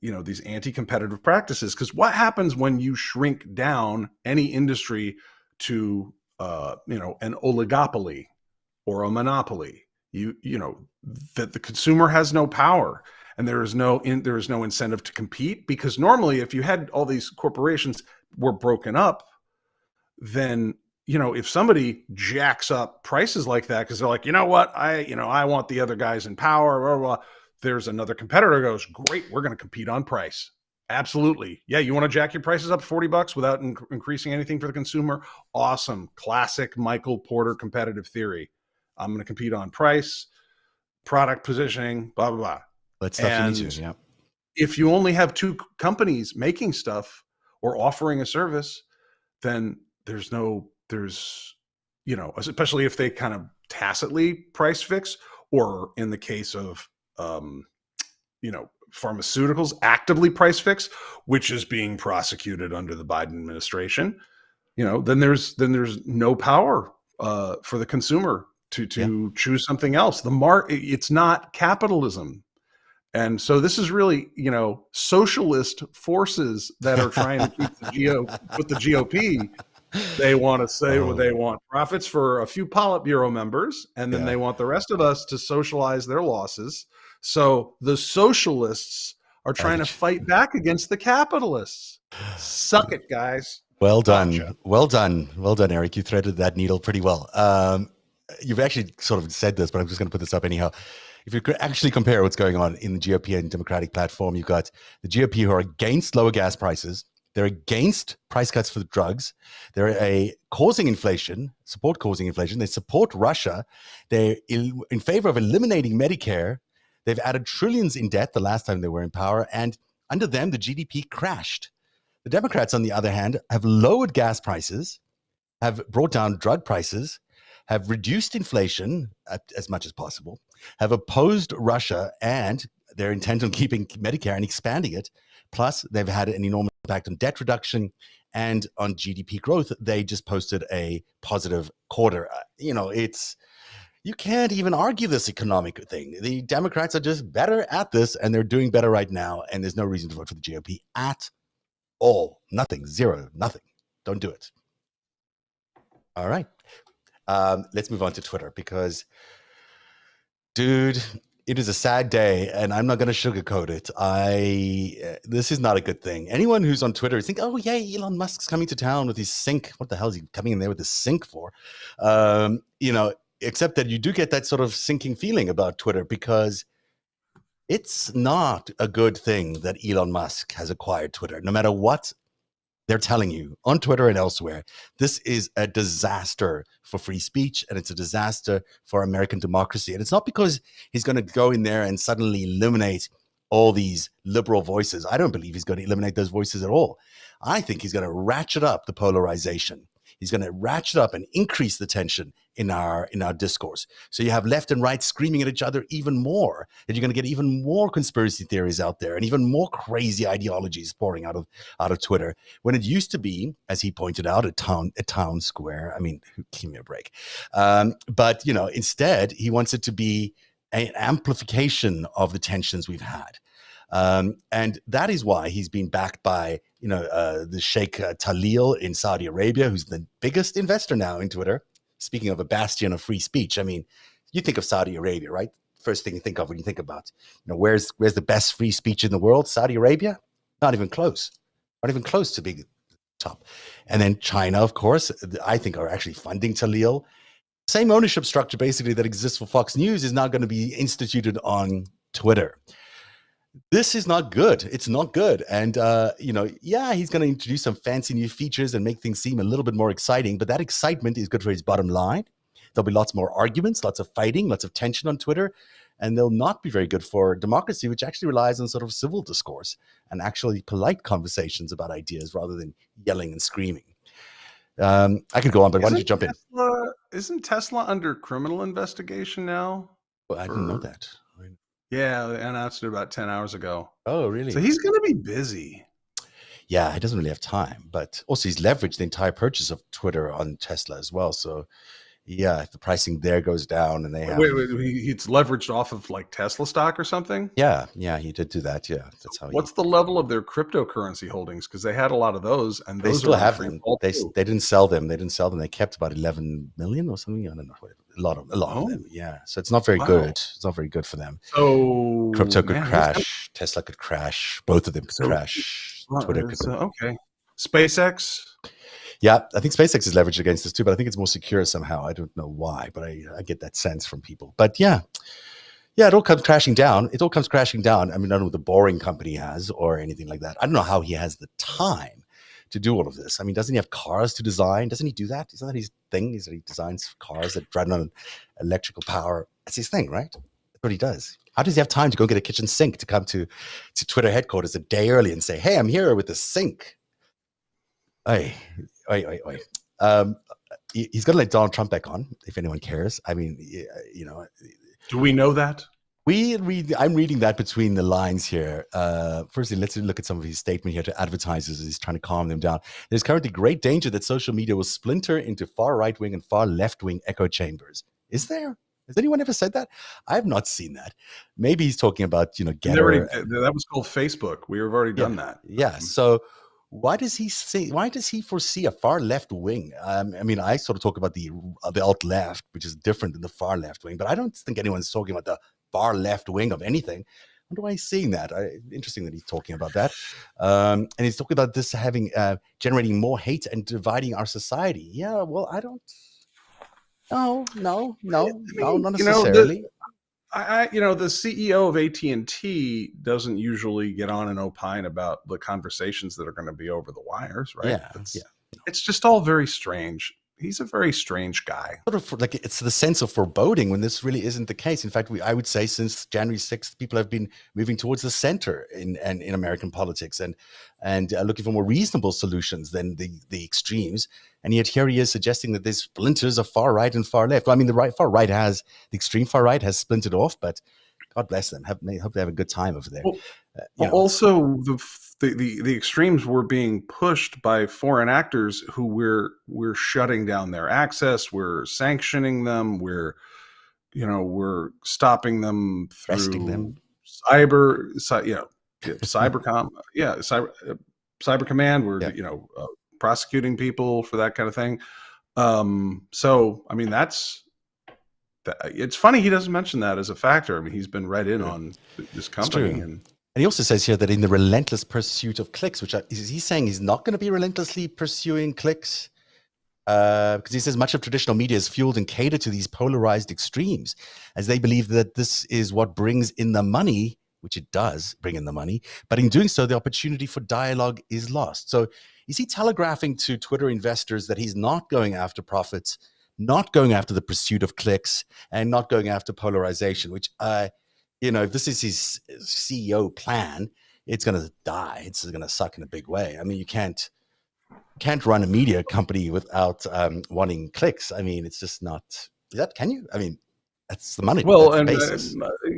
anti-competitive practices. Because what happens when you shrink down any industry to an oligopoly or a monopoly? That the consumer has no power, and there is no incentive to compete. Because normally, if you had all these corporations were broken up, then if somebody jacks up prices like that because they're like, you know what, I want the other guys in power, blah, blah, blah. There's another competitor who goes, great, we're going to compete on price. Absolutely. Yeah, you want to jack your prices up $40 without increasing anything for the consumer? Awesome. Classic Michael Porter competitive theory. I'm going to compete on price, product positioning, blah, blah, blah. That's stuff you need to, yeah. If you only have two companies making stuff or offering a service, then especially if they kind of tacitly price fix, or in the case of pharmaceuticals, actively price fix, which is being prosecuted under the Biden administration. Then there's no power for the consumer to choose something else. It's not capitalism. And so this is really, socialist forces that are trying to keep the GOP. They want to say they want profits for a few Politburo members, and then they want the rest of us to socialize their losses. So the socialists are trying to fight back against the capitalists. Suck it, guys. Well done. Gotcha. Well done, Eric. You threaded that needle pretty well. You've actually sort of said this, but I'm just going to put this up anyhow. If you could actually compare what's going on in the GOP and Democratic platform, you've got the GOP who are against lower gas prices. They're against price cuts for the drugs. They're causing inflation. They support Russia. They're in favor of eliminating Medicare. They've added trillions in debt the last time they were in power. And under them, the GDP crashed. The Democrats, on the other hand, have lowered gas prices, have brought down drug prices, have reduced inflation as much as possible, have opposed Russia and their intent on keeping Medicare and expanding it. Plus, they've had an enormous impact on debt reduction and on GDP growth. They just posted a positive quarter. You can't even argue this economic thing. The Democrats are just better at this, and they're doing better right now, and there's no reason to vote for the GOP at all. Nothing. Zero. Nothing. Don't do it. All right. Let's move on to Twitter because, dude, it is a sad day, and I'm not going to sugarcoat it. This is not a good thing. Anyone who's on Twitter think, oh, yay, Elon Musk's coming to town with his sink. What the hell is he coming in there with his sink for? Except that you do get that sort of sinking feeling about Twitter because it's not a good thing that Elon Musk has acquired Twitter. No matter what they're telling you on Twitter and elsewhere, this is a disaster for free speech, and it's a disaster for American democracy. And it's not because he's going to go in there and suddenly eliminate all these liberal voices. I don't believe he's going to eliminate those voices at all. I think he's going to ratchet up the polarization. He's going to ratchet up and increase the tension in our discourse. So you have left and right screaming at each other even more, and you're going to get even more conspiracy theories out there and even more crazy ideologies pouring out of Twitter. When it used to be, as he pointed out, a town square. I mean, give me a break. But instead, he wants it to be an amplification of the tensions we've had. And that is why he's been backed by, the Sheikh Talil in Saudi Arabia, who's the biggest investor now in Twitter. Speaking of a bastion of free speech, I mean, you think of Saudi Arabia, right? First thing you think of when you think about, where's the best free speech in the world? Saudi Arabia? Not even close. Not even close to being top. And then China, of course, I think are actually funding Talil. Same ownership structure, basically, that exists for Fox News is now going to be instituted on Twitter. This is not good. It's not good. And, he's going to introduce some fancy new features and make things seem a little bit more exciting. But that excitement is good for his bottom line. There'll be lots more arguments, lots of fighting, lots of tension on Twitter. And they'll not be very good for democracy, which actually relies on sort of civil discourse and actually polite conversations about ideas rather than yelling and screaming. I could go on, but why don't you jump in? Isn't Tesla under criminal investigation now? Well, I didn't know that. Yeah, they announced it about 10 hours ago. Oh, really? So he's going to be busy. Yeah, he doesn't really have time. But also he's leveraged the entire purchase of Twitter on Tesla as well. So, yeah, if the pricing there goes down and they have... Wait, it's leveraged off of like Tesla stock or something? Yeah, he did do that. Yeah, that's how. What's the level of their cryptocurrency holdings? Because they had a lot of those, and they still have them. They didn't sell them. They kept about 11 million or something. I don't know. A lot of them. Yeah. So it's not very good. It's not very good for them. So crypto could crash. Tesla could crash. Both of them could crash. Twitter could. Okay. SpaceX. Yeah, I think SpaceX is leveraged against this too, but I think it's more secure somehow. I don't know why, but I get that sense from people. But yeah, it all comes crashing down. I mean, I don't know what the Boring Company has or anything like that. I don't know how he has the time to do all of this. I mean, doesn't he have cars to design? Doesn't he do that? Isn't that his thing? Is that he designs cars that run on electrical power? That's his thing, right? That's what he does. How does he have time to go get a kitchen sink to come to Twitter headquarters a day early and say, hey, I'm here with the sink? Oi. He's going to let Donald Trump back on, if anyone cares. I mean, you know, Do we know that? I'm reading that between the lines here. Firstly, let's look at some of his statement here to advertisers as he's trying to calm them down. There's currently great danger that social media will splinter into far right wing and far left wing echo chambers. Is there? Has anyone ever said that? I have not seen that. Maybe he's talking about, you know, Getter. That was called Facebook. We have already done that. Yeah. So why does he foresee a far left wing? I mean, I sort of talk about the alt left, which is different than the far left wing, but I don't think anyone's talking about the far left wing of anything. I wonder why he's saying that. Interesting that he's talking about that. And he's talking about this having generating more hate and dividing our society. Yeah, well, I don't. No, not necessarily. The CEO of AT&T doesn't usually get on and opine about the conversations that are going to be over the wires, right? Yeah. It's just all very strange. He's a very strange guy. Sort of like it's the sense of foreboding when this really isn't the case. In fact, I would say since January 6th, people have been moving towards the center in American politics and looking for more reasonable solutions than the extremes. And yet here he is suggesting that there's splinters of far right and far left. Well, I mean, the extreme far right has splintered off, but God bless them. Hope they have a good time over there. Well, also, the extremes were being pushed by foreign actors who we're shutting down their access. We're sanctioning them. We're stopping them through cyber command. We're prosecuting people for that kind of thing. So I mean, it's funny he doesn't mention that as a factor. I mean, he's been read in on this company. And he also says here that in the relentless pursuit of clicks, which he's saying he's not going to be relentlessly pursuing clicks, because he says much of traditional media is fueled and catered to these polarized extremes, as they believe that this is what brings in the money, which it does bring in the money. But in doing so, the opportunity for dialogue is lost. So is he telegraphing to Twitter investors that he's not going after profits, not going after the pursuit of clicks, and not going after polarization, which if this is his CEO plan, it's going to die. It's going to suck in a big way. I mean, you can't run a media company without wanting clicks. I mean, it's just not. Can you? I mean, that's the money. Well, and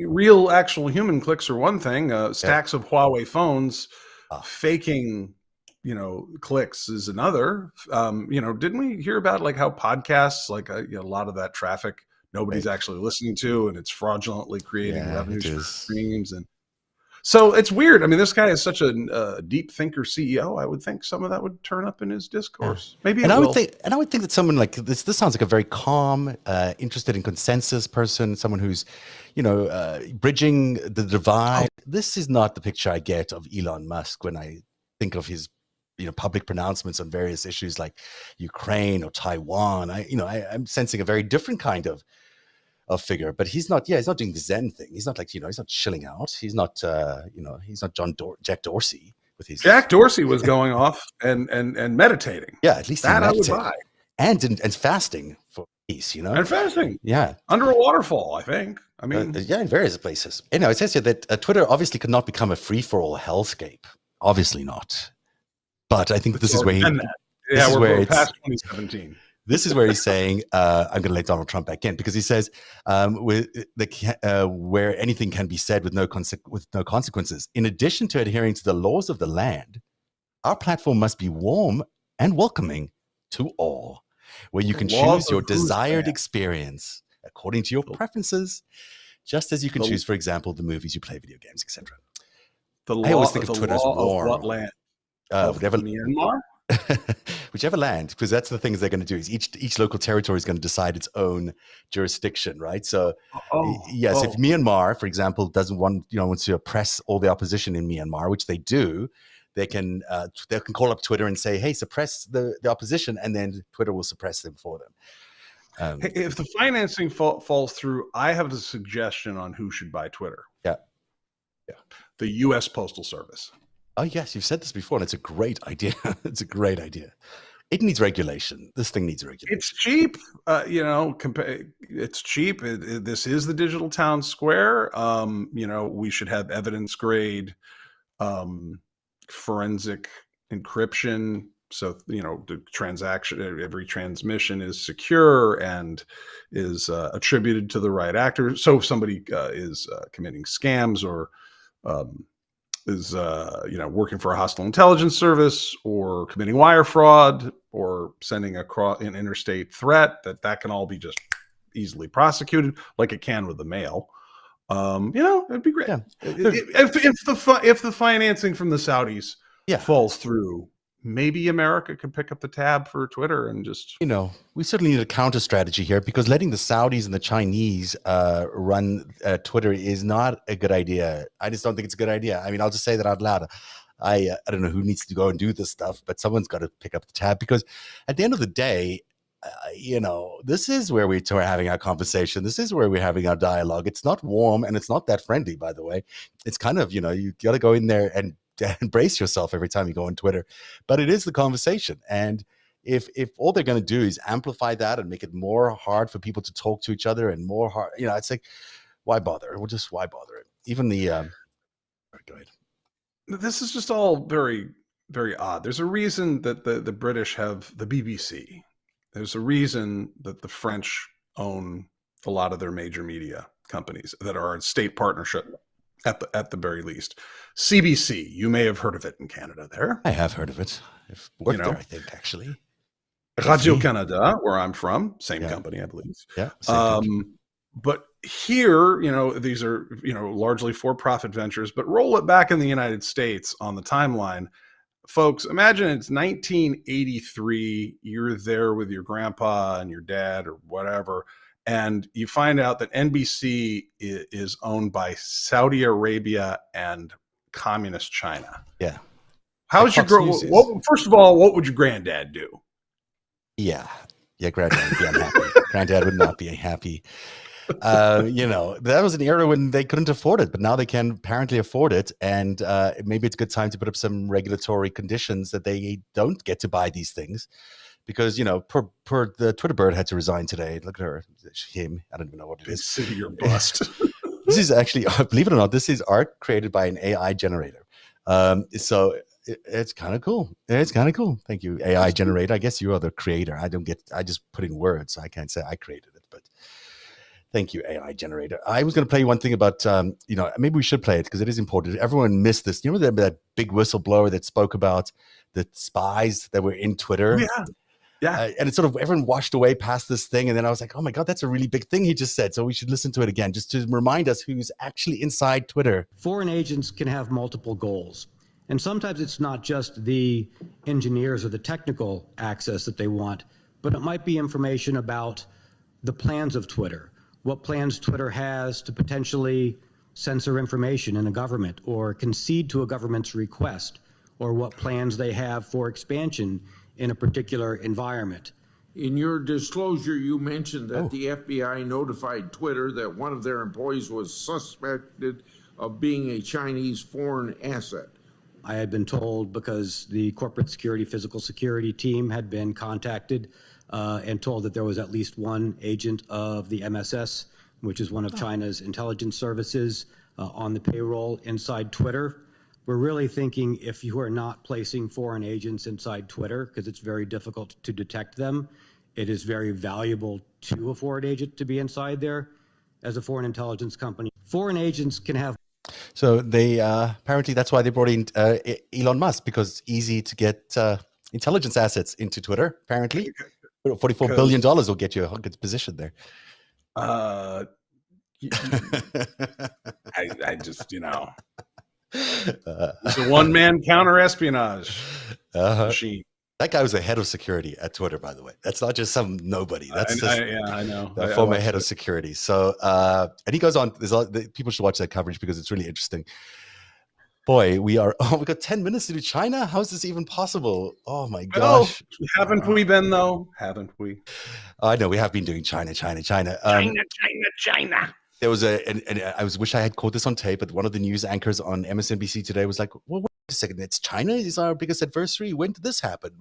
real, actual human clicks are one thing. Stacks of Huawei phones faking, clicks is another. Didn't we hear about like how podcasts, like a lot of that traffic nobody's actually listening to, and it's fraudulently creating revenue streams. And so it's weird. I mean, this guy is such a deep thinker CEO. I would think some of that would turn up in his discourse. Maybe I would think that someone like this sounds like a very calm, interested in consensus person, someone who's, bridging the divide. This is not the picture I get of Elon Musk when I think of his public pronouncements on various issues like Ukraine or Taiwan. I'm sensing a very different kind of figure, but he's not doing the Zen thing. He's not like, he's not chilling out. He's not, he's not Jack Dorsey with his. Jack Dorsey was going off and meditating. Yeah, at least that I would buy. And fasting for peace, And fasting. Yeah. Under a waterfall, I think. I mean. In various places. It says here that Twitter obviously could not become a free-for-all hellscape. Obviously not. But I think this is where we're past 2017. This is where he's saying, I'm going to let Donald Trump back in, because he says where anything can be said with no consequences. In addition to adhering to the laws of the land, our platform must be warm and welcoming to all, where you can choose your desired experience according to your preferences, just as you can choose, for example, the movies you play, video games, etc. I always think of Twitter as warm. What land? Whatever Myanmar? Whichever land, because that's the things they're going to do is each local territory is going to decide its own jurisdiction, right? So if Myanmar, for example, doesn't wants to oppress all the opposition in Myanmar, which they do, they can call up Twitter and say, hey, suppress the opposition, and then Twitter will suppress them for them. If the financing falls through, I have a suggestion on who should buy Twitter. Yeah. The U.S. Postal Service. Oh, yes, you've said this before, and it's a great idea. It's a great idea. It needs regulation. This thing needs regulation. It's cheap. It's cheap. This is the digital town square. We should have evidence grade forensic encryption So, the transaction, every transmission is secure and is attributed to the right actor. So if somebody is committing scams or is working for a hostile intelligence service or committing wire fraud or sending an interstate threat, that can all be just easily prosecuted like it can with the mail. It'd be great. Yeah. If the financing from the Saudis Yeah. falls through, maybe America could pick up the tab for Twitter and just, we certainly need a counter strategy here, because letting the Saudis and the Chinese run Twitter is not a good idea. I just don't think it's a good idea. I mean, I'll just say that out loud. I don't know who needs to go and do this stuff, but someone's got to pick up the tab, because at the end of the day, this is where we're having our conversation. This is where we're having our dialogue. It's not warm and it's not that friendly, by the way. It's kind of, you got to go in there and brace yourself every time you go on Twitter. But it is the conversation. And if all they're going to do is amplify that and make it more hard for people to talk to each other and more hard, it's like, why bother? Why bother it? Even the, go ahead. This is just all very, very odd. There's a reason that the British have the BBC. There's a reason that the French own a lot of their major media companies that are in state partnership at the very least. CBC, you may have heard of it in Canada there. I have heard of it. I've worked there, I think, actually. Radio-Canada, where I'm from, same company, I believe. Yeah. But here, these are, largely for-profit ventures, but roll it back in the United States on the timeline. Folks, imagine it's 1983, you're there with your grandpa and your dad or whatever, and you find out that NBC is owned by Saudi Arabia and communist China. Yeah. How's your first of all, what would your granddad do? Yeah, granddad would be unhappy. Granddad would not be happy. That was an era when they couldn't afford it, but now they can apparently afford it. And maybe it's a good time to put up some regulatory conditions that they don't get to buy these things, because, per the Twitter bird had to resign today. Look at her, him. I don't even know what it is. City or bust. This is actually, believe it or not, this is art created by an AI generator. So it's kind of cool. It's kind of cool. Thank you, AI generator. I guess you are the creator. I just put in words. So I can't say I created it, but thank you, AI generator. I was going to play you one thing about, maybe we should play it because it is important. Everyone missed this. You know that big whistleblower that spoke about the spies that were in Twitter? Yeah. And it's sort of, everyone washed away past this thing. And then I was like, oh my God, that's a really big thing he just said. So we should listen to it again, just to remind us who's actually inside Twitter. Foreign agents can have multiple goals. And sometimes it's not just the engineers or the technical access that they want, but it might be information about the plans of Twitter, what plans Twitter has to potentially censor information in a government or concede to a government's request, or what plans they have for expansion in a particular environment. In your disclosure, you mentioned that the FBI notified Twitter that one of their employees was suspected of being a Chinese foreign asset. I had been told, because the corporate security, physical security team had been contacted and told that there was at least one agent of the MSS, which is one of China's intelligence services, on the payroll inside Twitter. We're really thinking, if you are not placing foreign agents inside Twitter, because it's very difficult to detect them, it is very valuable to a foreign agent to be inside there. As a foreign intelligence company, foreign agents can have. So they apparently that's why they brought in Elon Musk, because it's easy to get intelligence assets into Twitter. Apparently, $44 billion will get you a good position there. I just, it's a one-man counter-espionage machine. That guy was the head of security at Twitter, by the way. That's not just some nobody. That's I know. The former head of security. So, and he goes on. People should watch that coverage because it's really interesting. Boy, we got 10 minutes to do China. How is this even possible? Oh my gosh! Haven't we been though? Haven't we? I know we have been doing China. China. There was I wish I had caught this on tape, but one of the news anchors on MSNBC today was like, well, wait a second, it's China is our biggest adversary. When did this happen?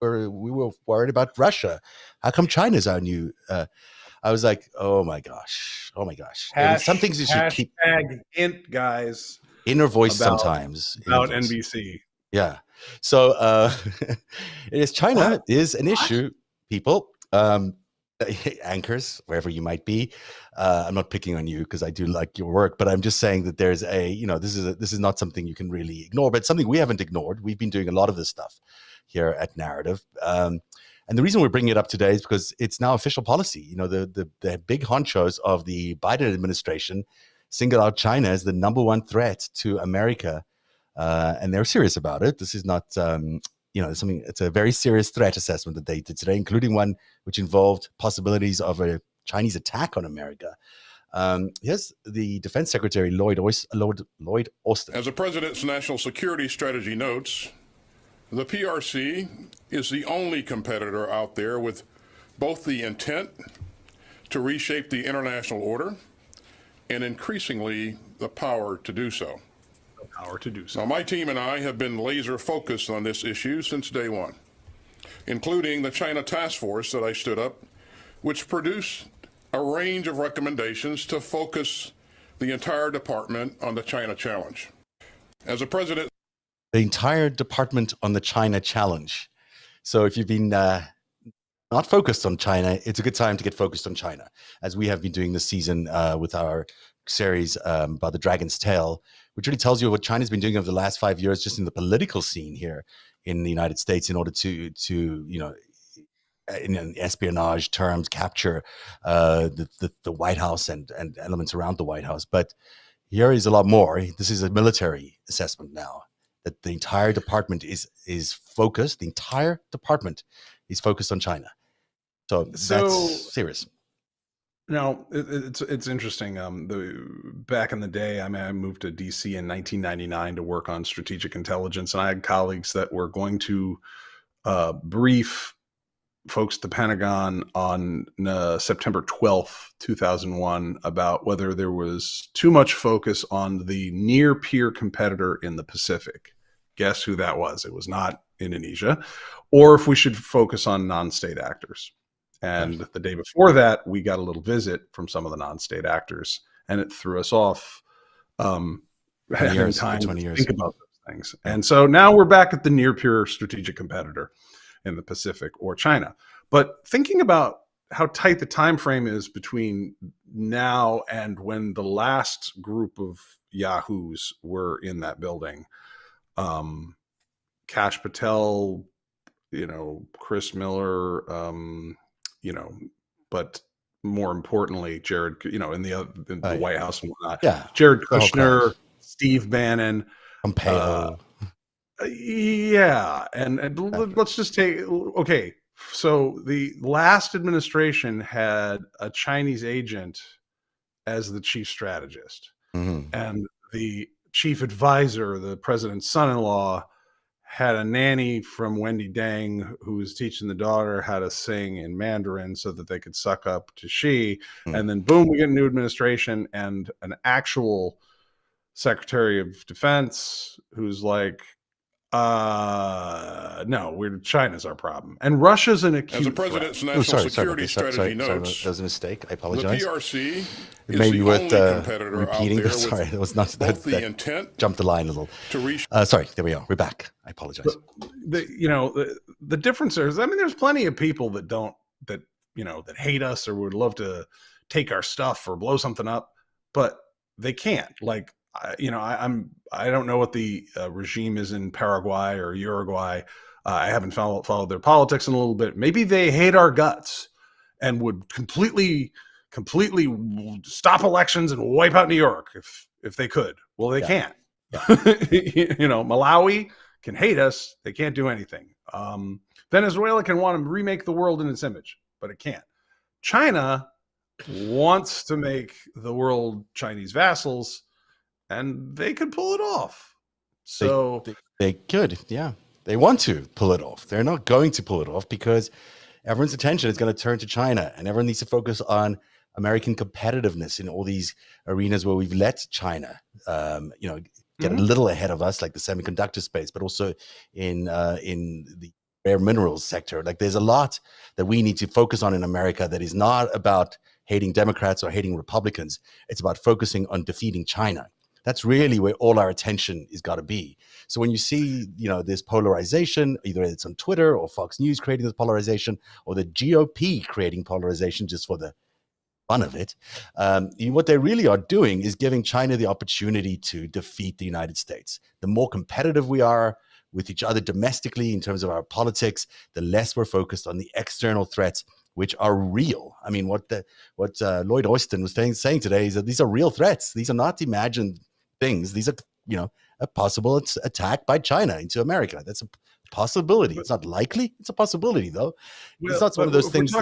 We were worried about Russia. How come China's our new? I was like, oh my gosh. Some things you should keep. Hint, guys. Inner voice sometimes. About NBC. Yeah. So China is an issue, people. Anchors, wherever you might be. I'm not picking on you because I do like your work, but I'm just saying that there's this is not something you can really ignore, but it's something we haven't ignored. We've been doing a lot of this stuff here at Narrative. And the reason we're bringing it up today is because it's now official policy. The big honchos of the Biden administration single out China as the number one threat to America. And they're serious about it. This is not, it's a very serious threat assessment that they did today, including one which involved possibilities of a Chinese attack on America. Here's the Defense Secretary, Lloyd Austin. As the President's national security strategy notes, the PRC is the only competitor out there with both the intent to reshape the international order and increasingly the power to do so. Now, my team and I have been laser focused on this issue since day one, including the China task force that I stood up, which produced a range of recommendations to focus the entire department on the China challenge. As a president, the entire department on the China challenge. So if you've been not focused on China, it's a good time to get focused on China, as we have been doing this season with our series about the Dragon's Tail, which really tells you what China's been doing over the last 5 years, just in the political scene here in the United States, in order to in espionage terms, capture the White House and elements around the White House. But here is a lot more. This is a military assessment now, that the entire department is focused. The entire department is focused on China. So that's serious. No, it's interesting. Back in the day, I moved to DC in 1999 to work on strategic intelligence, and I had colleagues that were going to brief folks at the Pentagon on September 12th, 2001, about whether there was too much focus on the near peer competitor in the Pacific. Guess who that was? It was not Indonesia. Or if we should focus on non-state actors. And the day before that, we got a little visit from some of the non-state actors, and it threw us off having time to think about those things. And so now we're back at the near peer strategic competitor in the Pacific, or China. But thinking about how tight the time frame is between now and when the last group of yahoos were in that building, Kash Patel, Chris Miller, but more importantly, Jared, in the White House and whatnot. Yeah, Jared Kushner, Steve Bannon, Pompeo. And let's just take, okay, so the last administration had a Chinese agent as the chief strategist, and the chief advisor, the president's son-in-law, had a nanny from Wendy Dang who was teaching the daughter how to sing in Mandarin so that they could suck up to Xi. And then boom, we get a new administration and an actual Secretary of Defense who's like, no, China's our problem. And Russia's an acute as the President's national security strategy notes, that was a mistake. I apologize. The PRC It is may the be only worth competitor repeating out there this. Sorry, with that was not both the that intent jumped the line a little. Sorry, there we are. We're back. I apologize. The difference is, there's plenty of people that hate us or would love to take our stuff or blow something up, but they can't. Like, I don't know what the regime is in Paraguay or Uruguay. I haven't followed their politics in a little bit. Maybe they hate our guts and would completely stop elections and wipe out New York if they could. Well, they can't. Yeah. Malawi can hate us. They can't do anything. Venezuela can want to remake the world in its image, but it can't. China wants to make the world Chinese vassals, and they could pull it off. So they could, yeah. They want to pull it off. They're not going to pull it off because everyone's attention is going to turn to China, and everyone needs to focus on American competitiveness in all these arenas where we've let China, get a little ahead of us, like the semiconductor space, but also in the rare minerals sector. Like, there's a lot that we need to focus on in America that is not about hating Democrats or hating Republicans. It's about focusing on defeating China. That's really where all our attention is got to be. So when you see, this polarization, either it's on Twitter or Fox News creating this polarization, or the GOP creating polarization just for the fun of it, what they really are doing is giving China the opportunity to defeat the United States. The more competitive we are with each other domestically in terms of our politics, the less we're focused on the external threats, which are real. I mean, what Lloyd Austin was saying today is that these are real threats. These are not imagined things. These are, a possible attack by China into America. That's a possibility. It's not likely. It's a possibility, though. It's not one of those things.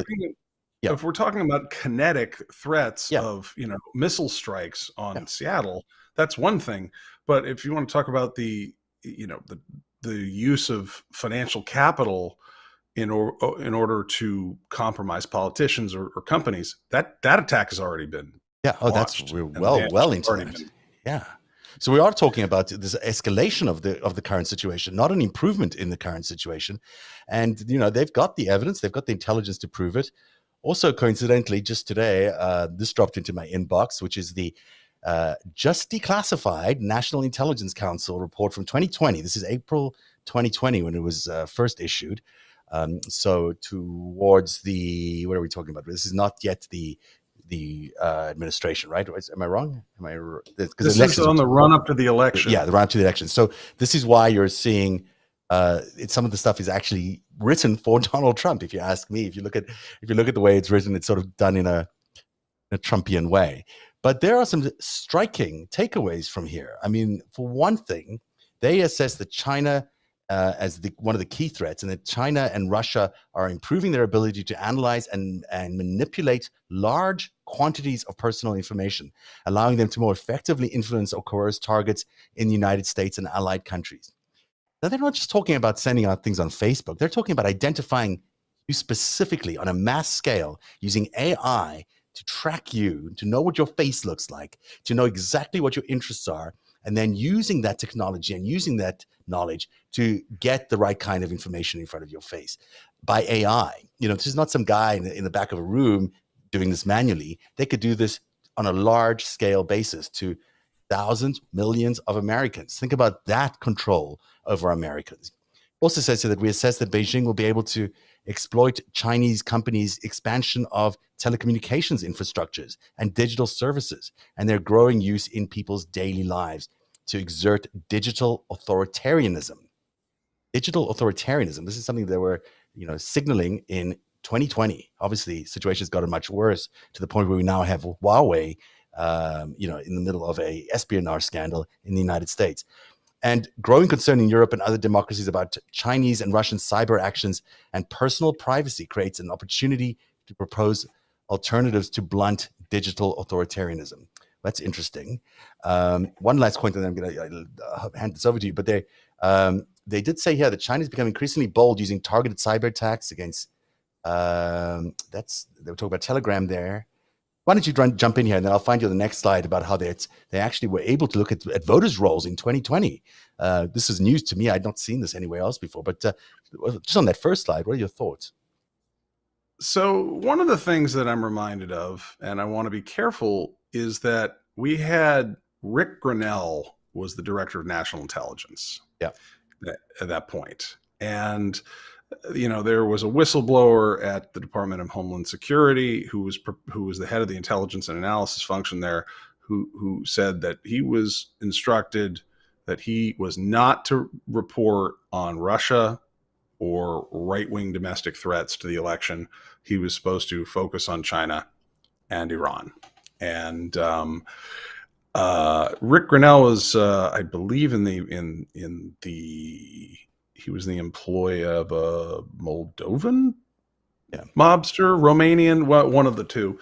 If we're talking about kinetic threats of missile strikes on Seattle, that's one thing. But if you want to talk about the use of financial capital in order to compromise politicians or companies, that attack has already been we're well into that. Yeah. So we are talking about this escalation of the current situation, not an improvement in the current situation. And they've got the evidence, they've got the intelligence to prove it. Also, coincidentally, just today, this dropped into my inbox, which is the just declassified National Intelligence Council report from 2020. This is April 2020 when it was first issued. So towards what are we talking about? This is not yet the administration, right? Am I wrong? This is on the run up to the election. Yeah, the run up to the election. So this is why you're seeing some of the stuff is actually written for Donald Trump. If you ask me, if you look at the way it's written, it's sort of done in a Trumpian way. But there are some striking takeaways from here. I mean, for one thing, they assess that China as one of the key threats, and that China and Russia are improving their ability to analyze and manipulate large quantities of personal information, allowing them to more effectively influence or coerce targets in the United States and allied countries. Now, they're not just talking about sending out things on Facebook. They're talking about identifying you specifically on a mass scale using AI to track you, to know what your face looks like, to know exactly what your interests are, and then using that technology and using that knowledge to get the right kind of information in front of your face by AI. This is not some guy in the back of a room doing this manually. They could do this on a large scale basis to thousands, millions of Americans. Think about that control over Americans. Also says that we assess that Beijing will be able to exploit Chinese companies' expansion of telecommunications infrastructures and digital services and their growing use in people's daily lives to exert digital authoritarianism. Digital authoritarianism. This is something that we're, signaling in 2020. Obviously, situation's gotten much worse to the point where we now have Huawei, in the middle of a espionage scandal in the United States. And growing concern in Europe and other democracies about Chinese and Russian cyber actions and personal privacy creates an opportunity to propose alternatives to blunt digital authoritarianism. That's interesting. One last point, and then I'm going to hand this over to you. But they did say here that China has become increasingly bold using targeted cyber attacks against. They were talking about Telegram there. Why don't you jump in here, and then I'll find you the next slide about how they actually were able to look at voters' rolls in 2020. This is news to me. I'd not seen this anywhere else before. But just on that first slide, what are your thoughts? So one of the things that I'm reminded of, and I want to be careful, is that we had Rick Grinnell was the director of national intelligence. Yeah. At that point. And there was a whistleblower at the Department of Homeland Security who was the head of the intelligence and analysis function there, who said that he was instructed that he was not to report on Russia or right-wing domestic threats to the election. He was supposed to focus on China and Iran. And Rick Grinnell was, I believe, he was the employee of a Moldovan mobster, Romanian, one of the two.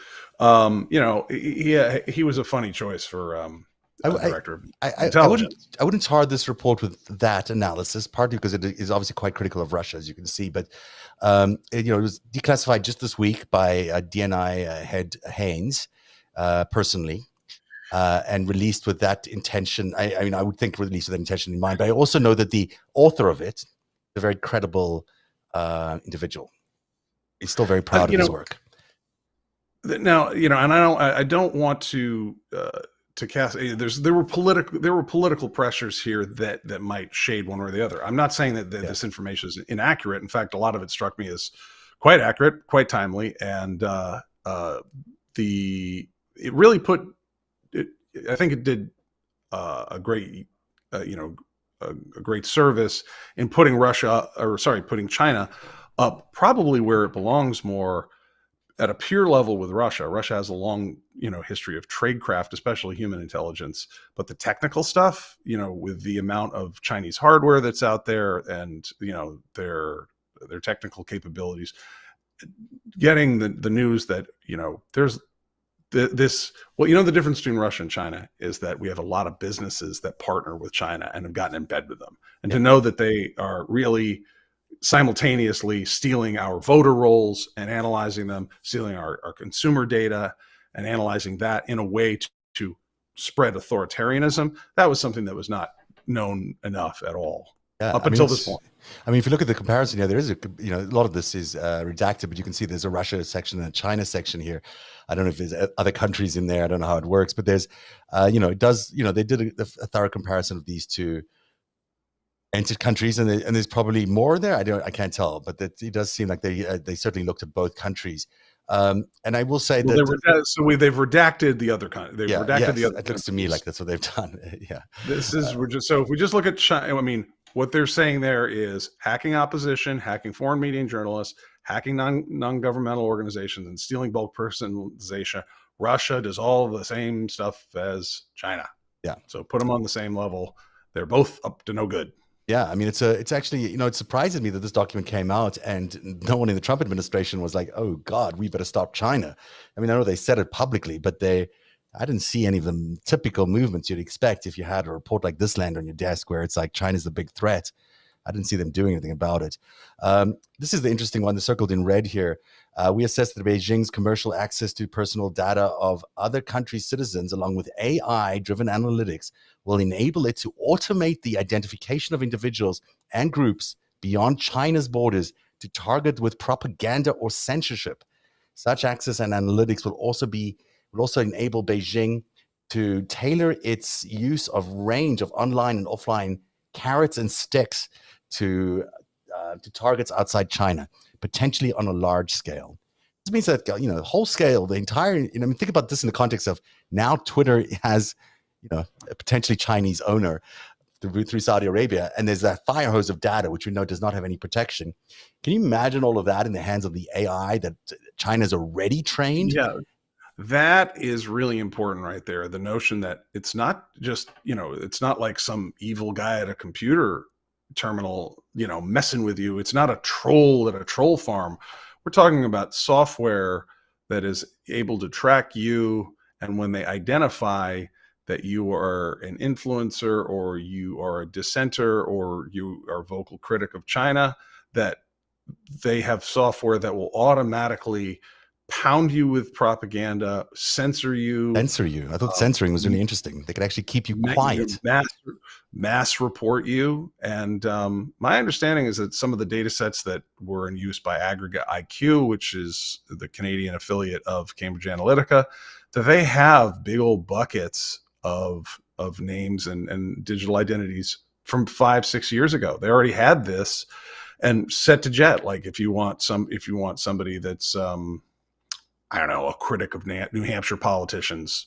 He was a funny choice for director of intelligence. I wouldn't tar this report with that analysis, partly because it is obviously quite critical of Russia, as you can see. But it was declassified just this week by DNI head Haynes personally. And released with that intention. I would think released with that intention in mind, but I also know that the author of it, a very credible individual, is still very proud of his work. Now, and I don't want to to cast. There were political pressures here that might shade one or the other. I'm not saying that this information is inaccurate. In fact, a lot of it struck me as quite accurate, quite timely, and it really put. I think it did a great, a great service in putting putting China up probably where it belongs more at a peer level with Russia. Russia has a long, history of tradecraft, especially human intelligence, but the technical stuff, with the amount of Chinese hardware that's out there and, their technical capabilities, getting the news that, there's this, the difference between Russia and China is that we have a lot of businesses that partner with China and have gotten in bed with them. And to know that they are really simultaneously stealing our voter rolls and analyzing them, stealing our consumer data and analyzing that in a way to spread authoritarianism, that was something that was not known enough at all up until this point. I mean, if you look at the comparison here, there is a lot of this is redacted, but you can see there's a Russia section and a China section here. I don't know if there's other countries in there. I don't know how it works, but there's, it does, they did a thorough comparison of these two entered countries, and there's probably more there. I can't tell, but it does seem like they certainly looked at both countries. And I will say they've redacted the other country. They've redacted the other. It looks to me like that's what they've done. Yeah. If we just look at China, I mean, what they're saying there is hacking opposition, hacking foreign media and journalists, hacking non-governmental organizations, and stealing bulk personalization. Russia does all the same stuff as China. Yeah. So put them on the same level. They're both up to no good. Yeah, I mean, it's actually, it surprises me that this document came out and no one in the Trump administration was like, oh God, we better stop China. I mean, I know they said it publicly, but I didn't see any of the typical movements you'd expect if you had a report like this land on your desk where it's like China's the big threat. I didn't see them doing anything about it. This is the interesting one, the circled in red here. We assessed that Beijing's commercial access to personal data of other countries' citizens, along with AI-driven analytics, will enable it to automate the identification of individuals and groups beyond China's borders to target with propaganda or censorship. Such access and analytics will also enable Beijing to tailor its use of range of online and offline carrots and sticks to targets outside China, potentially on a large scale. This means that, whole scale, the entire, think about this in the context of now Twitter has, a potentially Chinese owner through Saudi Arabia, and there's that fire hose of data, which we know does not have any protection. Can you imagine all of that in the hands of the AI that China's already trained? Yeah. That is really important right there. The notion that it's not just, it's not like some evil guy at a computer terminal, messing with you. It's not a troll at a troll farm. We're talking about software that is able to track you. And when they identify that you are an influencer or you are a dissenter or you are a vocal critic of China, that they have software that will automatically pound you with propaganda, censor you. I thought censoring was really interesting. They could actually keep you quiet. Mass report you. And my understanding is that some of the data sets that were in use by Aggregate IQ, which is the Canadian affiliate of Cambridge Analytica, that they have big old buckets of names and digital identities from 5-6 years ago. They already had this and set to jet. Like if you want somebody that's I don't know, a critic of New Hampshire politicians,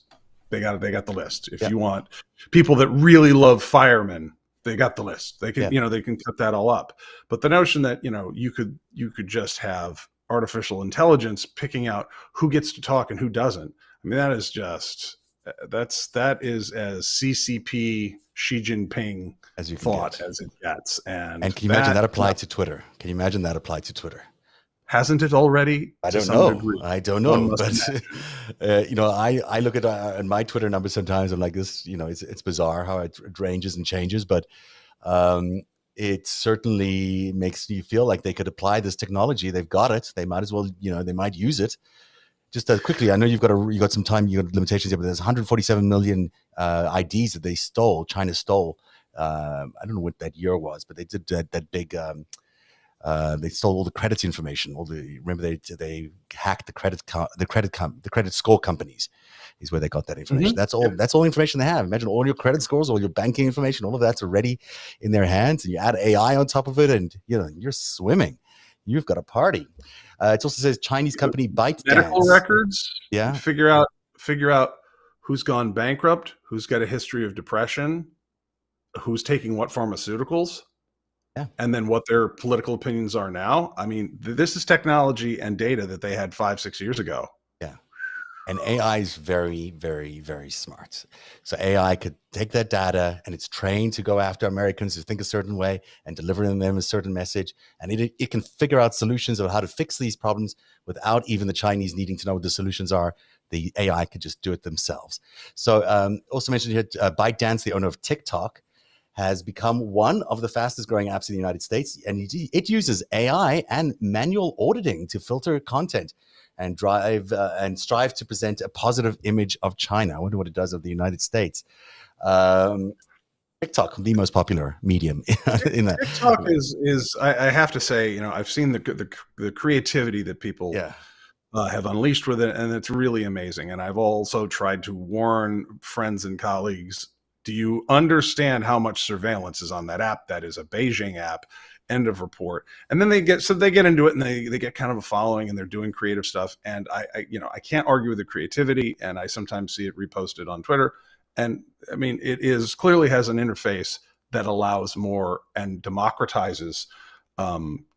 they got the list. If you want people that really love firemen, they got the list. They can, they can cut that all up. But the notion that, you could just have artificial intelligence picking out who gets to talk and who doesn't. I mean, that is just, that is as CCP Xi Jinping as you thought as it gets. And can you imagine that applied to Twitter? Can you imagine that applied to Twitter? Hasn't it already? I don't know. But I look at my Twitter numbers sometimes. I'm like, this, it's bizarre how it ranges and changes, but it certainly makes you feel like they could apply this technology. They've got it. They might as well, they might use it. Just quickly, I know you got some time, you got limitations here, but there's 147 million IDs that China stole. I don't know what that year was, but they did that big. They stole all the credit information. Remember they hacked the credit score companies. Is where they got that information. That's all information they have. Imagine all your credit scores, all your banking information, all of that's already in their hands, and you add AI on top of it, and you're swimming. You've got a party. It also says Chinese company ByteDance. Medical records. Yeah. Figure out who's gone bankrupt, who's got a history of depression, who's taking what pharmaceuticals. Yeah. And then what their political opinions are now. I mean, this is technology and data that they had 5-6 years ago. Yeah. And AI is very, very, very smart. So AI could take that data, and it's trained to go after Americans who think a certain way and deliver them a certain message. And it can figure out solutions of how to fix these problems without even the Chinese needing to know what the solutions are. The AI could just do it themselves. So also mentioned here, ByteDance, the owner of TikTok, has become one of the fastest growing apps in the United States. And it uses AI and manual auditing to filter content and strive to present a positive image of China. I wonder what it does of the United States. TikTok, the most popular medium in that. TikTok is I have to say, I've seen the creativity that people have unleashed with it, and it's really amazing. And I've also tried to warn friends and colleagues, do you understand how much surveillance is on that app? That is a Beijing app. End of report. And then they get into it, and they get kind of a following, and they're doing creative stuff. And I can't argue with the creativity, and I sometimes see it reposted on Twitter. And I mean, it clearly has an interface that allows more and democratizes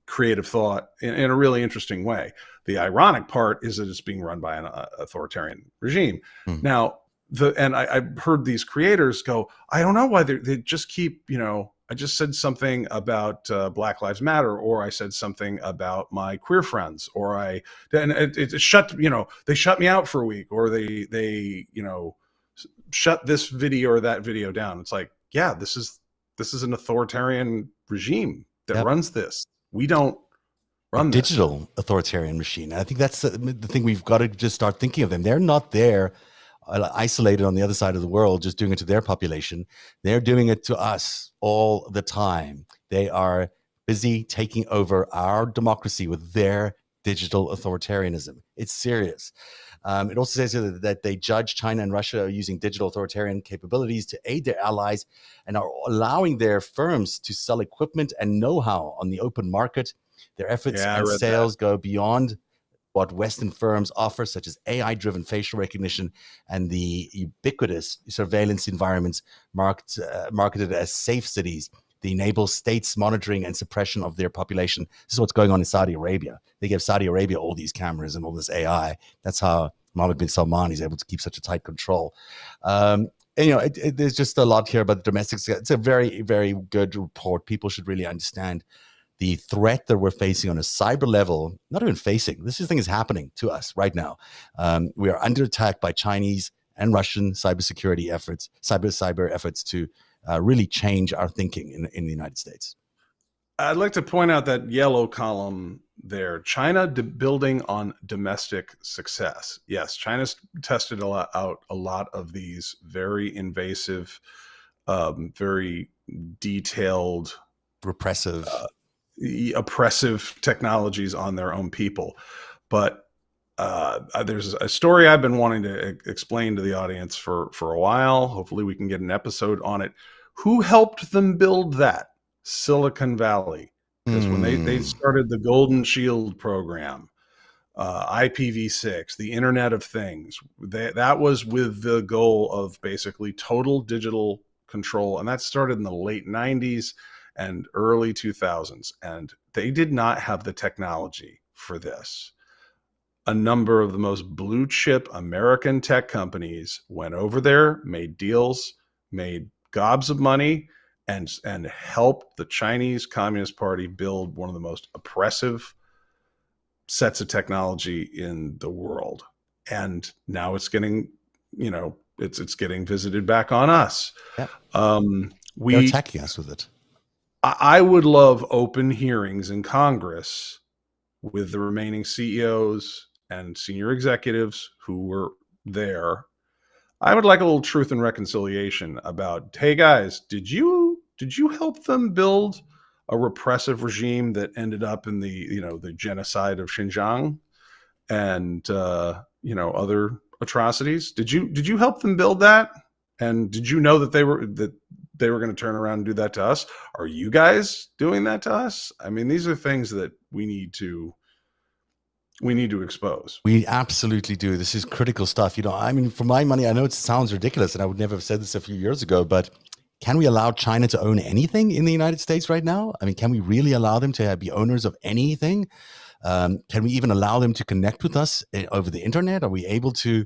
creative thought in a really interesting way. The ironic part is that it's being run by an authoritarian regime. Now, I've heard these creators go, I don't know why they just keep, I just said something about Black Lives Matter, or I said something about my queer friends, or it shut, they shut me out for a week, or they shut this video or that video down. It's like, yeah, this is an authoritarian regime that runs this. We don't run this. Digital authoritarian machine. And I think that's the thing. We've got to just start thinking of them. They're not there isolated on the other side of the world, just doing it to their population. They're doing it to us all the time. They are busy taking over our democracy with their digital authoritarianism. It's serious. It also says here that they judge China and Russia are using digital authoritarian capabilities to aid their allies and are allowing their firms to sell equipment and know-how on the open market. Their efforts and sales go beyond what Western firms offer, such as AI-driven facial recognition and the ubiquitous surveillance environments marketed as safe cities. They enable states' monitoring and suppression of their population. This is what's going on in Saudi Arabia. They give Saudi Arabia all these cameras and all this AI. That's how Mohammed bin Salman is able to keep such a tight control. There's just a lot here about the domestics. It's a very, very good report. People should really understand the threat that we're facing on a cyber level. Not even facing. This thing is happening to us right now. We are under attack by Chinese and Russian cybersecurity efforts, cyber efforts to really change our thinking in the United States. I'd like to point out that yellow column there, China building on domestic success. Yes, China's tested out a lot of these very invasive, very detailed, oppressive technologies on their own people. But there's a story I've been wanting to explain to the audience for a while. Hopefully we can get an episode on it. Who helped them build that? Silicon Valley. Because when they started the Golden Shield program, IPv6, the Internet of Things, that was with the goal of basically total digital control. And that started in the late 90s and early 2000s. And they did not have the technology for this. A number of the most blue chip American tech companies went over there, made deals, made gobs of money, and helped the Chinese Communist Party build one of the most oppressive sets of technology in the world. And now it's getting, it's getting visited back on us. Yeah. They're attacking us with it. I would love open hearings in Congress with the remaining CEOs and senior executives who were there. I would like a little truth and reconciliation about, hey guys, did you help them build a repressive regime that ended up in the genocide of Xinjiang and other atrocities. Did you help them build that? And did you know that they were going to turn around and do that to us? Are you guys doing that to us? I mean, these are things that we need to expose. We absolutely do. This is critical stuff. I mean, for my money, I know it sounds ridiculous, and I would never have said this a few years ago, but can we allow China to own anything in the United States right now? I mean, can we really allow them to be owners of anything? Can we even allow them to connect with us over the internet? Are we able to?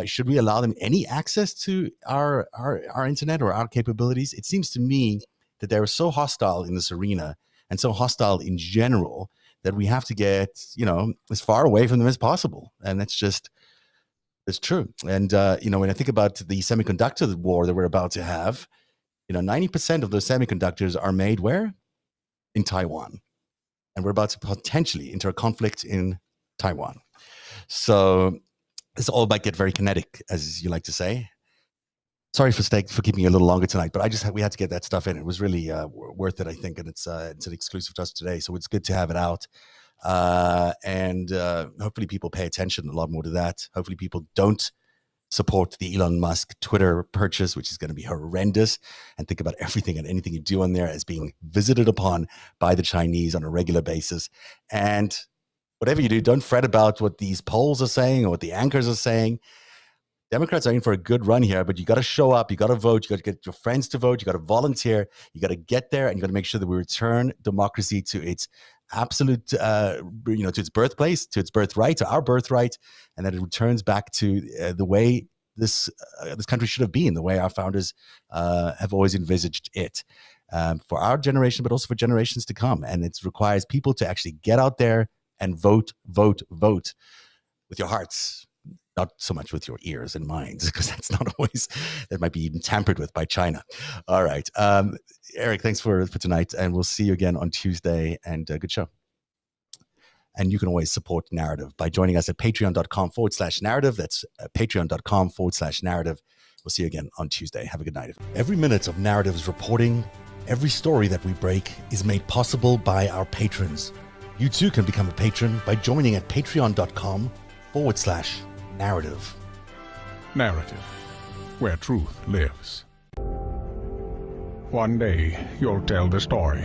Should we allow them any access to our internet or our capabilities? It seems to me that they're so hostile in this arena and so hostile in general that we have to get, as far away from them as possible. And it's true. And, when I think about the semiconductor war that we're about to have, 90% of those semiconductors are made where? In Taiwan. And we're about to potentially enter a conflict in Taiwan. So this all might get very kinetic, as you like to say. Sorry for keeping you a little longer tonight, but we had to get that stuff in. It was really worth it, I think, and it's an exclusive to us today, so it's good to have it out. And hopefully people pay attention a lot more to that. Hopefully people don't support the Elon Musk Twitter purchase, which is going to be horrendous, and think about everything and anything you do on there as being visited upon by the Chinese on a regular basis. And whatever you do, don't fret about what these polls are saying or what the anchors are saying. Democrats are in for a good run here, but you got to show up, you got to vote, you got to get your friends to vote, you got to volunteer, you got to get there, and you got to make sure that we return democracy to its absolute, to its birthplace, to its birthright, to our birthright, and that it returns back to the way this country should have been, the way our founders have always envisaged it, for our generation, but also for generations to come. And it requires people to actually get out there and vote with your hearts. Not so much with your ears and minds, because that might be even tampered with by China. All right. Eric, thanks for tonight, and we'll see you again on Tuesday, and good show. And you can always support Narrative by joining us at patreon.com/narrative. That's patreon.com/narrative. We'll see you again on Tuesday. Have a good night. Every minute of Narrative's reporting, every story that we break is made possible by our patrons. You too can become a patron by joining at patreon.com/narrative. Narrative, where truth lives. One day you'll tell the story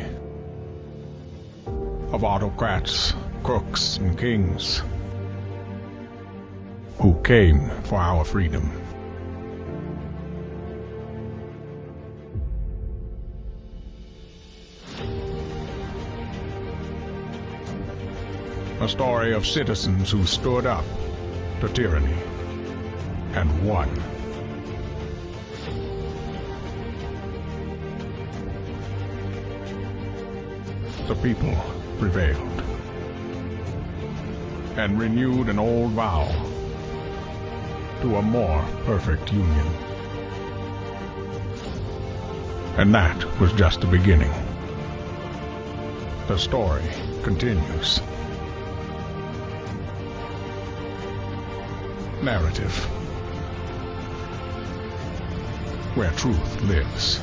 of autocrats, crooks, and kings who came for our freedom. A story of citizens who stood up to tyranny and won. The people prevailed and renewed an old vow to a more perfect union. And that was just the beginning. The story continues. Narrative, where truth lives.